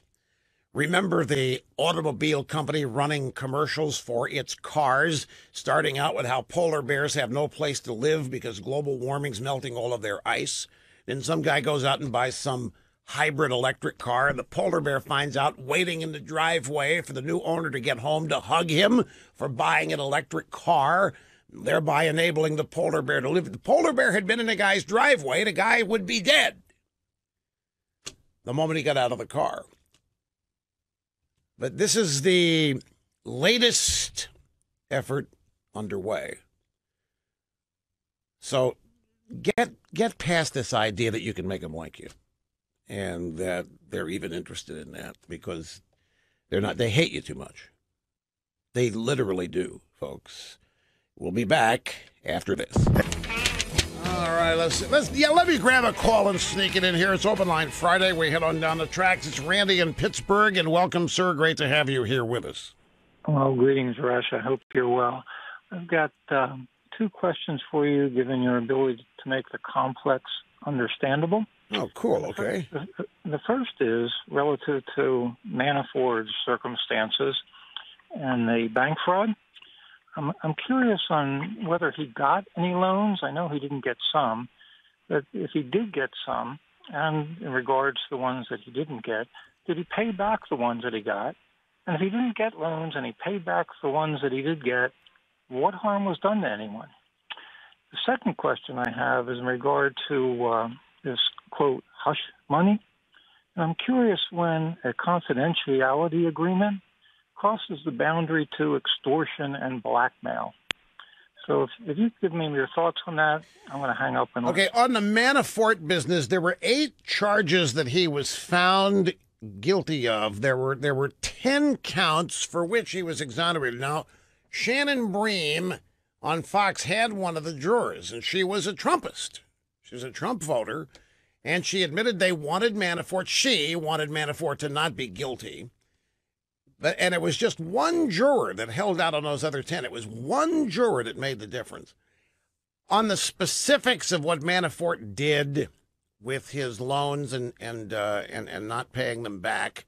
Remember the automobile company running commercials for its cars, starting out with how polar bears have no place to live because global warming's melting all of their ice. Then some guy goes out and buys some hybrid electric car, and the polar bear finds out waiting in the driveway for the new owner to get home to hug him for buying an electric car, thereby enabling the polar bear to live. If the polar bear had been in a guy's driveway, the guy would be dead. the moment he got out of the car. But this is the latest effort underway. So get past this idea that you can make them like you, and that they're even interested in that, because they're not. They hate you too much. They literally do, folks. We'll be back after this. All right, let me grab a call and sneak it in here. It's Open Line Friday. We head on down the tracks. It's Randy in Pittsburgh, and welcome, sir. Great to have you here with us. Well, greetings, Rush. I hope you're well. I've got two questions for you, given your ability to make the complex understandable. Oh, cool. Okay. The first is relative to Manafort's circumstances and the bank fraud. I'm curious on whether he got any loans. I know he didn't get some, but if he did get some, and in regards to the ones that he didn't get, did he pay back the ones that he got? And if he didn't get loans and he paid back the ones that he did get, what harm was done to anyone? The second question I have is in regard to this, quote, hush money. And I'm curious when a confidentiality agreement crosses the boundary to extortion and blackmail. So if you give me your thoughts on that, I'm going to hang up. Okay, on the Manafort business, there were 8 charges that he was found guilty of. There were 10 counts for which he was exonerated. Now, Shannon Bream on Fox had one of the jurors, and she was a Trumpist. She was a Trump voter, and she admitted she wanted Manafort to not be guilty. And it was just one juror that held out on those other 10. It was one juror that made the difference. On the specifics of what Manafort did with his loans and not paying them back,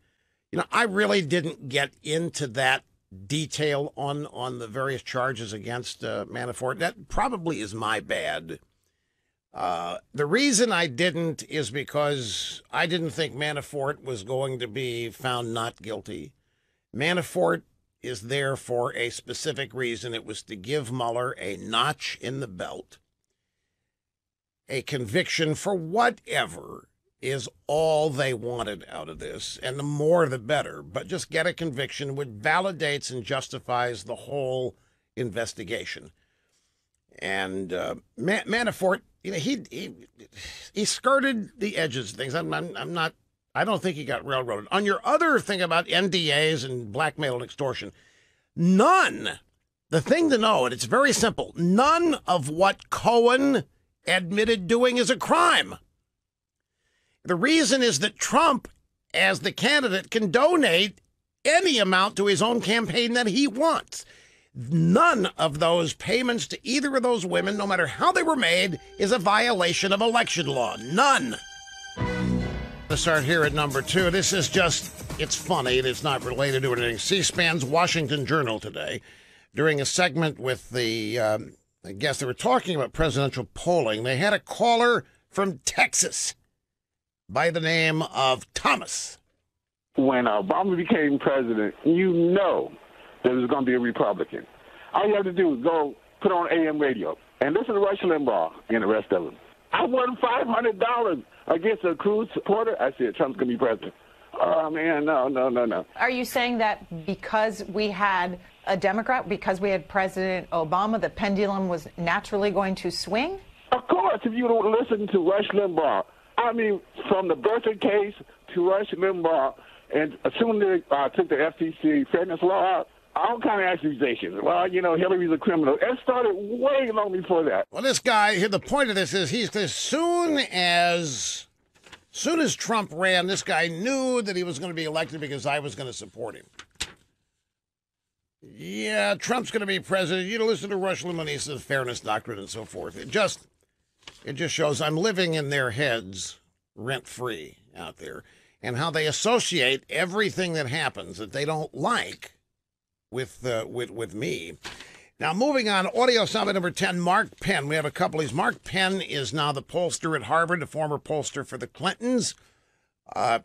I really didn't get into that detail on the various charges against Manafort. That probably is my bad. The reason I didn't is because I didn't think Manafort was going to be found not guilty. Manafort is there for a specific reason. It was to give Mueller a notch in the belt. A conviction for whatever is all they wanted out of this, and the more the better. But just get a conviction which validates and justifies the whole investigation. And Manafort, he skirted the edges of things. I don't think he got railroaded. On your other thing about NDAs and blackmail and extortion, the thing to know, and it's very simple, none of what Cohen admitted doing is a crime. The reason is that Trump, as the candidate, can donate any amount to his own campaign that he wants. None of those payments to either of those women, no matter how they were made, is a violation of election law. None. Let's start here at number 2. This is it's funny. It's not related to anything. C-SPAN's Washington Journal today, during a segment with the, I guess they were talking about presidential polling. They had a caller from Texas by the name of Thomas. When Obama became president, there was going to be a Republican. All you have to do is go put on AM radio and listen to Rush Limbaugh and the rest of them. I won $500 against a Cruz supporter. I said, Trump's going to be president. Oh, man, no. Are you saying that because we had a Democrat, because we had President Obama, the pendulum was naturally going to swing? Of course, if you don't listen to Rush Limbaugh. I mean, from the Bertha case to Rush Limbaugh, and as soon as they took the FTC fairness law out, all kind of accusations. Well, Hillary's a criminal. It started way long before that. Well, this guy, the point of this is as soon as Trump ran, this guy knew that he was going to be elected because I was going to support him. Yeah, Trump's going to be president. You listen to Rush Limbaugh, he says fairness doctrine and so forth. It just shows I'm living in their heads rent-free out there, and how they associate everything that happens that they don't like with me. Now, moving on, audio summit number 10, Mark Penn. We have a couple of these. Mark Penn is now the pollster at Harvard, the former pollster for the Clintons.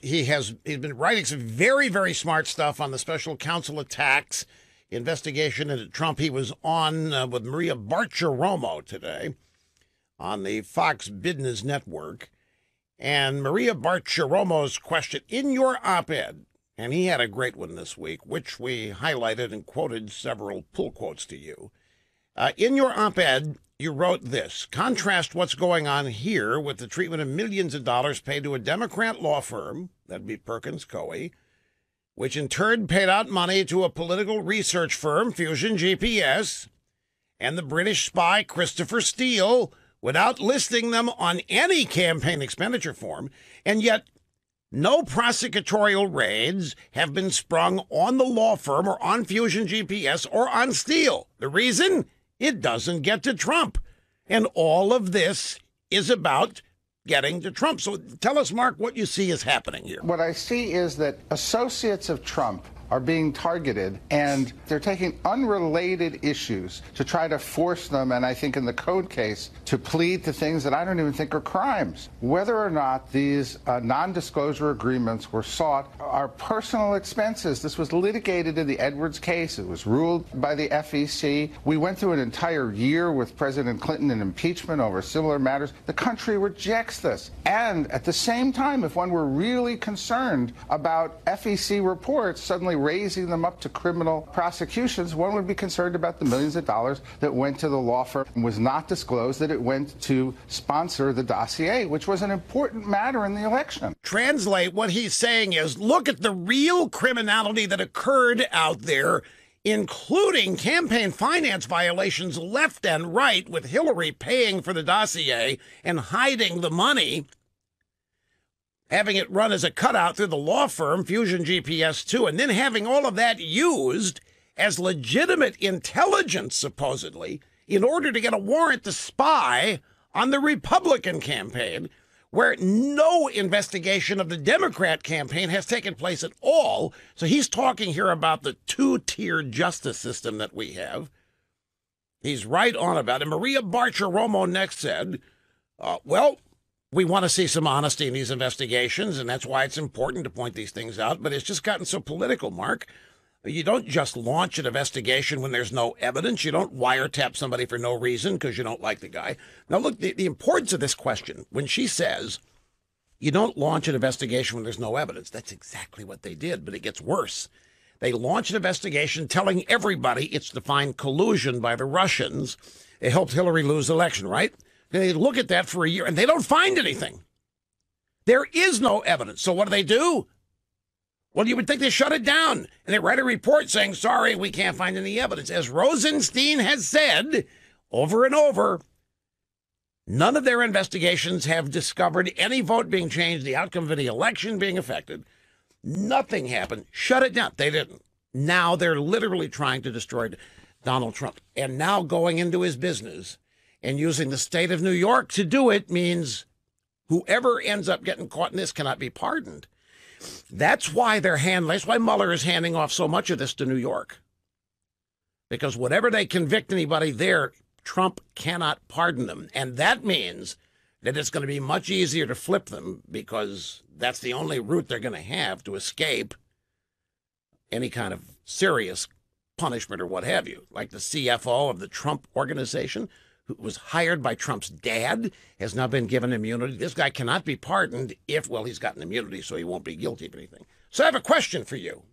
He's been writing some very, very smart stuff on the special counsel attacks, investigation into Trump. He was on with Maria Bartiromo today on the Fox Business Network. And Maria Bartiromo's question in your op-ed, and he had a great one this week, which we highlighted and quoted several pull quotes to you. In your op-ed, you wrote this: contrast what's going on here with the treatment of millions of dollars paid to a Democrat law firm, that'd be Perkins Coie, which in turn paid out money to a political research firm, Fusion GPS, and the British spy Christopher Steele, without listing them on any campaign expenditure form, and yet no prosecutorial raids have been sprung on the law firm or on Fusion GPS or on Steele. The reason? It doesn't get to Trump. And all of this is about getting to Trump. So tell us, Mark, what you see is happening here. What I see is that associates of Trump are being targeted, and they're taking unrelated issues to try to force them, and I think in the Code case, to plead to things that I don't even think are crimes. Whether or not these non-disclosure agreements were sought are personal expenses. This was litigated in the Edwards case. It was ruled by the FEC. We went through an entire year with President Clinton in impeachment over similar matters. The country rejects this. And at the same time, if one were really concerned about FEC reports suddenly raising them up to criminal prosecutions, one would be concerned about the millions of dollars that went to the law firm and was not disclosed that it went to sponsor the dossier, which was an important matter in the election. Translate what he's saying is, look at the real criminality that occurred out there, including campaign finance violations left and right, with Hillary paying for the dossier and hiding the money, having it run as a cutout through the law firm, Fusion GPS 2, and then having all of that used as legitimate intelligence, supposedly, in order to get a warrant to spy on the Republican campaign, where no investigation of the Democrat campaign has taken place at all. So he's talking here about the two-tier justice system that we have. He's right on about it. Maria Bartiromo next said, well, we want to see some honesty in these investigations, and that's why it's important to point these things out. But it's just gotten so political, Mark. You don't just launch an investigation when there's no evidence. You don't wiretap somebody for no reason because you don't like the guy. Now, look, the importance of this question, when she says you don't launch an investigation when there's no evidence, that's exactly what they did, but it gets worse. They launched an investigation telling everybody it's to find collusion by the Russians. It helped Hillary lose the election, right? They look at that for a year, and they don't find anything. There is no evidence. So what do? Well, you would think they shut it down, and they write a report saying, sorry, we can't find any evidence. As Rosenstein has said over and over, none of their investigations have discovered any vote being changed, the outcome of any election being affected. Nothing happened. Shut it down. They didn't. Now they're literally trying to destroy Donald Trump. And now going into his business and using the state of New York to do it means whoever ends up getting caught in this cannot be pardoned. That's why that's why Mueller is handing off so much of this to New York. Because whatever they convict anybody there, Trump cannot pardon them. And that means that it's going to be much easier to flip them, because that's the only route they're going to have to escape any kind of serious punishment or what have you. Like the CFO of the Trump organization, who was hired by Trump's dad, has now been given immunity. This guy cannot be pardoned if, well, he's gotten immunity, so he won't be guilty of anything. So I have a question for you.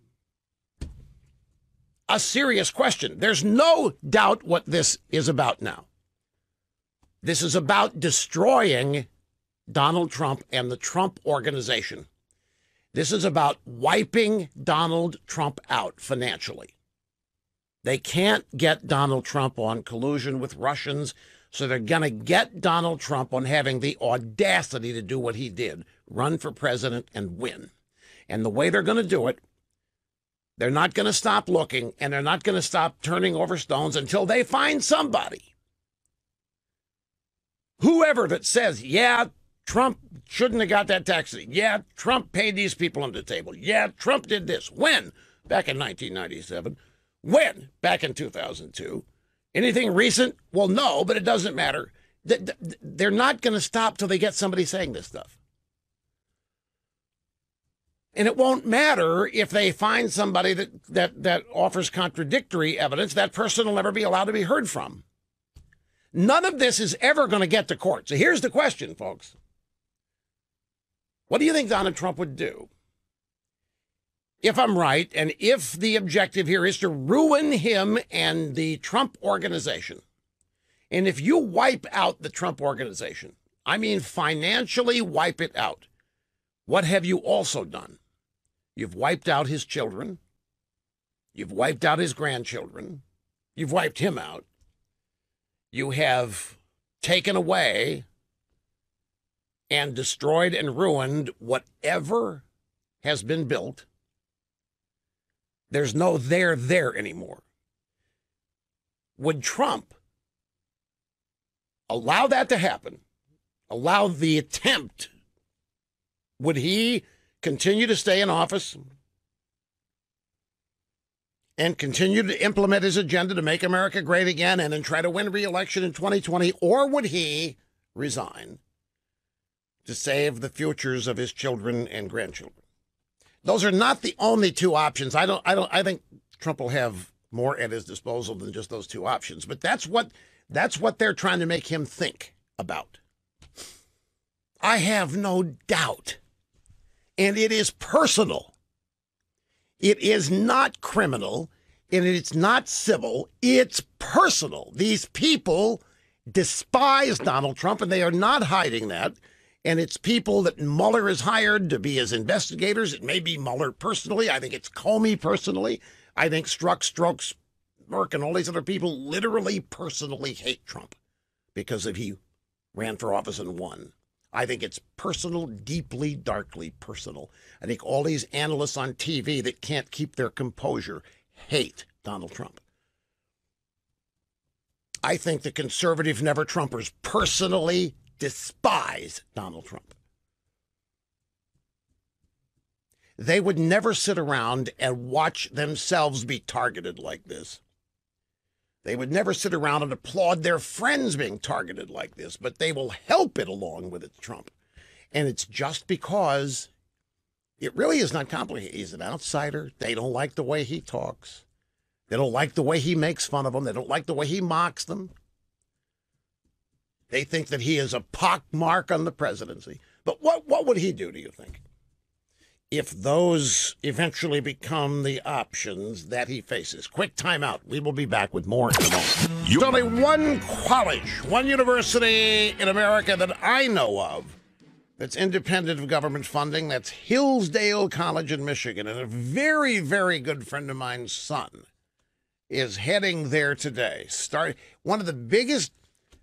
A serious question. There's no doubt what this is about now. This is about destroying Donald Trump and the Trump organization. This is about wiping Donald Trump out financially. They can't get Donald Trump on collusion with Russians, so they're going to get Donald Trump on having the audacity to do what he did, run for president and win. And the way they're going to do it, they're not going to stop looking, and they're not going to stop turning over stones until they find somebody. Whoever that says, yeah, Trump shouldn't have got that tax. Yeah, Trump paid these people under the table. Yeah, Trump did this. When? Back in 1997. When? Back in 2002. Anything recent? Well, no, but it doesn't matter. They're not going to stop till they get somebody saying this stuff. And it won't matter if they find somebody that offers contradictory evidence. That person will never be allowed to be heard from. None of this is ever going to get to court. So here's the question, folks. What do you think Donald Trump would do if I'm right, and if the objective here is to ruin him and the Trump organization? And if you wipe out the Trump organization, I mean financially wipe it out, what have you also done? You've wiped out his children. You've wiped out his grandchildren. You've wiped him out. You have taken away and destroyed and ruined whatever has been built. There's no there anymore. Would Trump allow that to happen? Allow the attempt? Would he continue to stay in office and continue to implement his agenda to make America great again and then try to win re-election in 2020? Or would he resign to save the futures of his children and grandchildren? Those are not the only two options. I think Trump will have more at his disposal than just those two options, but that's what they're trying to make him think about. I have no doubt. And it is personal. It is not criminal, and it's not civil. It's personal. These people despise Donald Trump, and they are not hiding that. And it's people that Mueller has hired to be his investigators. It may be Mueller personally. I think it's Comey personally. I think Strokes, Merck, and all these other people literally personally hate Trump because he ran for office and won. I think it's personal, deeply, darkly personal. I think all these analysts on TV that can't keep their composure hate Donald Trump. I think the conservative never-Trumpers personally despise Donald Trump. They would never sit around and watch themselves be targeted like this. They would never sit around and applaud their friends being targeted like this, but they will help it along with it, Trump. And it's just because it really is not complicated. He's an outsider. They don't like the way he talks. They don't like the way he makes fun of them. They don't like the way he mocks them. They think that he is a pockmark on the presidency. But what would he do, do you think, if those eventually become the options that he faces? Quick timeout. We will be back with more in a moment. There's only one college, one university in America that I know of that's independent of government funding. That's Hillsdale College in Michigan. And a very, very good friend of mine's son is heading there today. One of the biggest,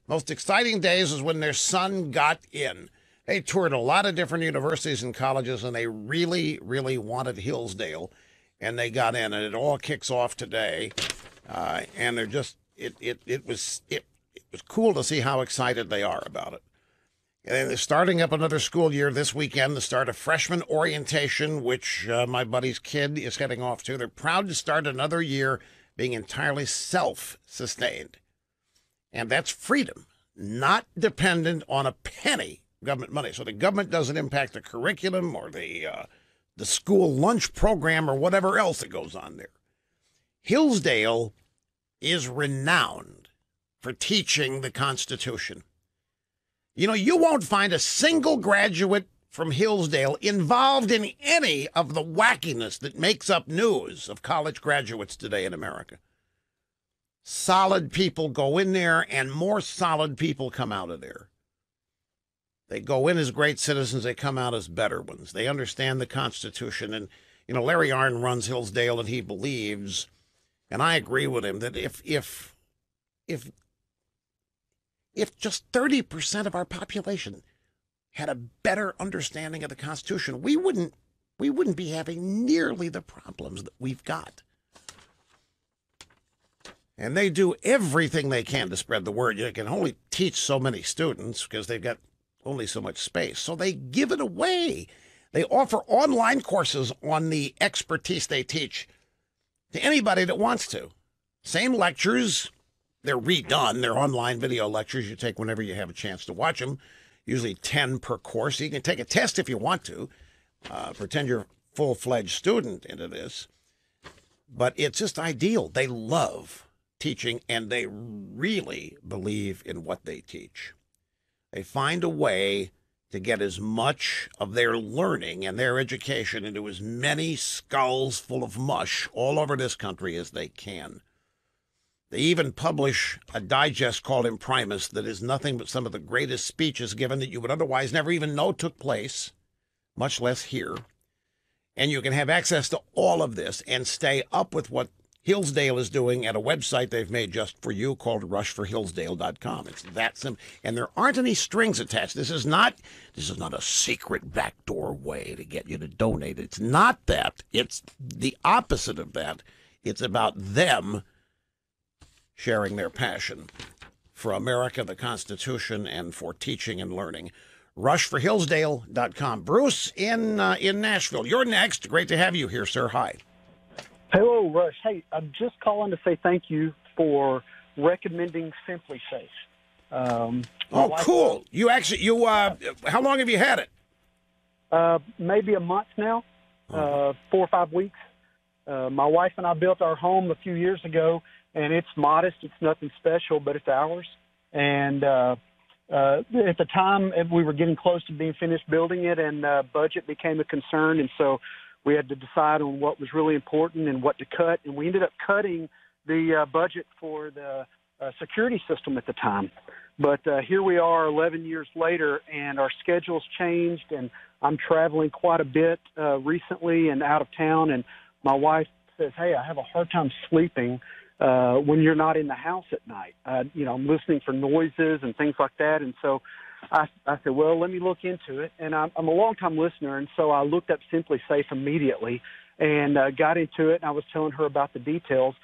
most exciting days is when their son got in. They toured a lot of different universities and colleges, and they really, really wanted Hillsdale, and they got in, and it all kicks off today. And they're just, it was cool to see how excited they are about it. And they're starting up another school year this weekend to start a freshman orientation, which my buddy's kid is heading off to. They're proud to start another year being entirely self-sustained. And that's freedom, not dependent on a penny government money. So the government doesn't impact the curriculum or the school lunch program or whatever else that goes on there. Hillsdale is renowned for teaching the Constitution. You know, you won't find a single graduate from Hillsdale involved in any of the wackiness that makes up news of college graduates today in America. Solid people go in there, and more solid people come out of there. They go in as great citizens. They come out as better ones. They understand the Constitution. And, you know, Larry Arnn runs Hillsdale, and he believes, and I agree with him, that if just 30% of our population had a better understanding of the Constitution, we wouldn't be having nearly the problems that we've got. And they do everything they can to spread the word. You can only teach so many students because they've got only so much space. So they give it away. They offer online courses on the expertise they teach to anybody that wants to. Same lectures. They're redone. They're online video lectures you take whenever you have a chance to watch them. Usually 10 per course. You can take a test if you want to. Pretend you're a full-fledged student into this. But it's just ideal. They love teaching, and they really believe in what they teach. They find a way to get as much of their learning and their education into as many skulls full of mush all over this country as they can. They even publish a digest called Imprimis that is nothing but some of the greatest speeches given that you would otherwise never even know took place, much less hear. And you can have access to all of this and stay up with what Hillsdale is doing at a website they've made just for you called rushforhillsdale.com. It's that simple. And there aren't any strings attached. This is not a secret backdoor way to get you to donate. It's not that. It's the opposite of that. It's about them sharing their passion for America, the Constitution, and for teaching and learning. Rushforhillsdale.com. Bruce in Nashville. You're next. Great to have you here, sir. Hi. Hello, Rush. Hey, I'm just calling to say thank you for recommending Simply Safe. Oh, cool. How long have you had it? Maybe a month now, 4 or 5 weeks. My wife and I built our home a few years ago, and it's modest. It's nothing special, but it's ours. And at the time, we were getting close to being finished building it, and budget became a concern. And so we had to decide on what was really important and what to cut. And we ended up cutting the budget for the security system at the time. But here we are 11 years later, and our schedule's changed, and I'm traveling quite a bit recently and out of town. And my wife says, hey, I have a hard time sleeping when you're not in the house at night. I'm listening for noises and things like that. And so I said, well, let me look into it. And I'm a longtime listener, and so I looked up Simply Safe immediately and got into it, and I was telling her about the details.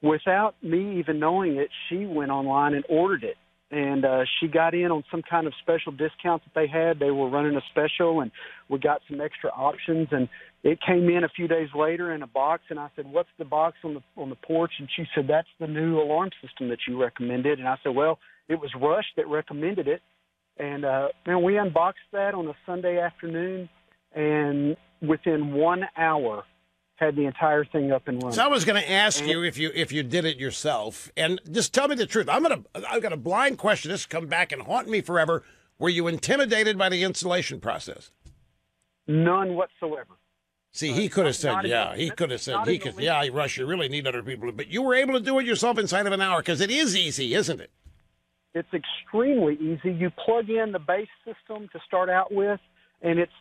Without me even knowing it, she went online and ordered it. And she got in on some kind of special discount that they had. They were running a special, and we got some extra options. And it came in a few days later in a box, and I said, what's the box on the porch? And she said, that's the new alarm system that you recommended. And I said, well, it was Rush that recommended it. And we unboxed that on a Sunday afternoon, and within 1 hour, had the entire thing up and running. So I was going to ask you if you did it yourself, and just tell me the truth. I've got a blind question. This will come back and haunt me forever. Were you intimidated by the installation process? None whatsoever. See, he could have said, yeah. He could have said, yeah, Rush, you really need other people. But you were able to do it yourself inside of an hour, because it is easy, isn't it? It's extremely easy. You plug in the base system to start out with, and it's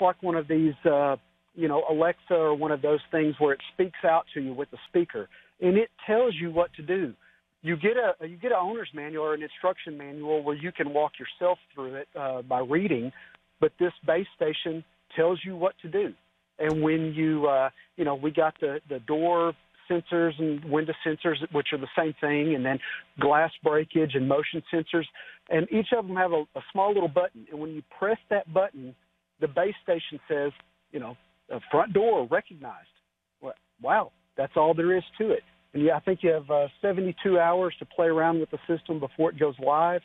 like one of these, Alexa or one of those things where it speaks out to you with the speaker, and it tells you what to do. You get an owner's manual or an instruction manual where you can walk yourself through it by reading, but this base station tells you what to do. And when we got the door sensors and window sensors, which are the same thing, and then glass breakage and motion sensors, and each of them have a small little button. And when you press that button, the base station says, front door recognized. Well, wow, that's all there is to it. And I think you have 72 hours to play around with the system before it goes live,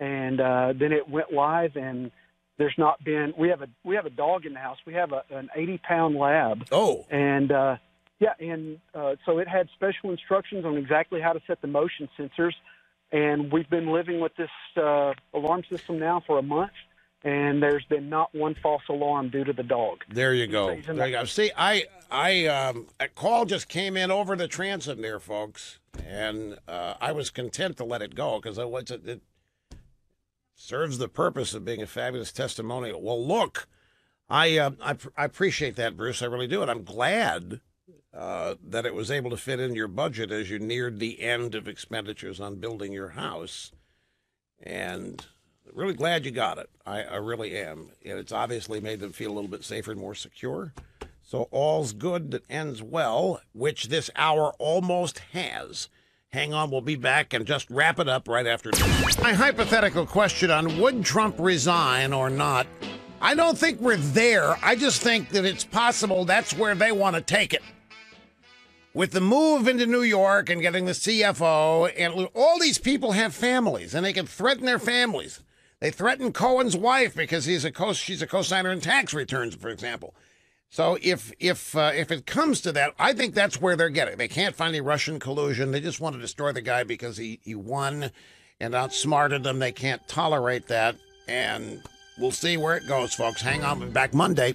and then it went live. And there's not been. We have a dog in the house. We have an 80-pound lab. Oh, and so it had special instructions on exactly how to set the motion sensors, and we've been living with this alarm system now for a month. And there's been not one false alarm due to the dog. There you go. There you go. See, a call just came in over the transom there, folks, and I was content to let it go because it serves the purpose of being a fabulous testimonial. Well, look, I appreciate that, Bruce. I really do, and I'm glad that it was able to fit in your budget as you neared the end of expenditures on building your house, and really glad you got it. I really am. And it's obviously made them feel a little bit safer and more secure. So all's good that ends well, which this hour almost has. Hang on, we'll be back and just wrap it up right after. My hypothetical question on would Trump resign or not? I don't think we're there. I just think that it's possible that's where they want to take it. With the move into New York and getting the CFO, and all these people have families, and they can threaten their families. They threatened Cohen's wife because she's a co-signer in tax returns, for example. So if it comes to that, I think that's where they're getting. They can't find any Russian collusion. They just want to destroy the guy because he won and outsmarted them. They can't tolerate that. And We'll see where it goes, folks. Hang on. We'll be back Monday.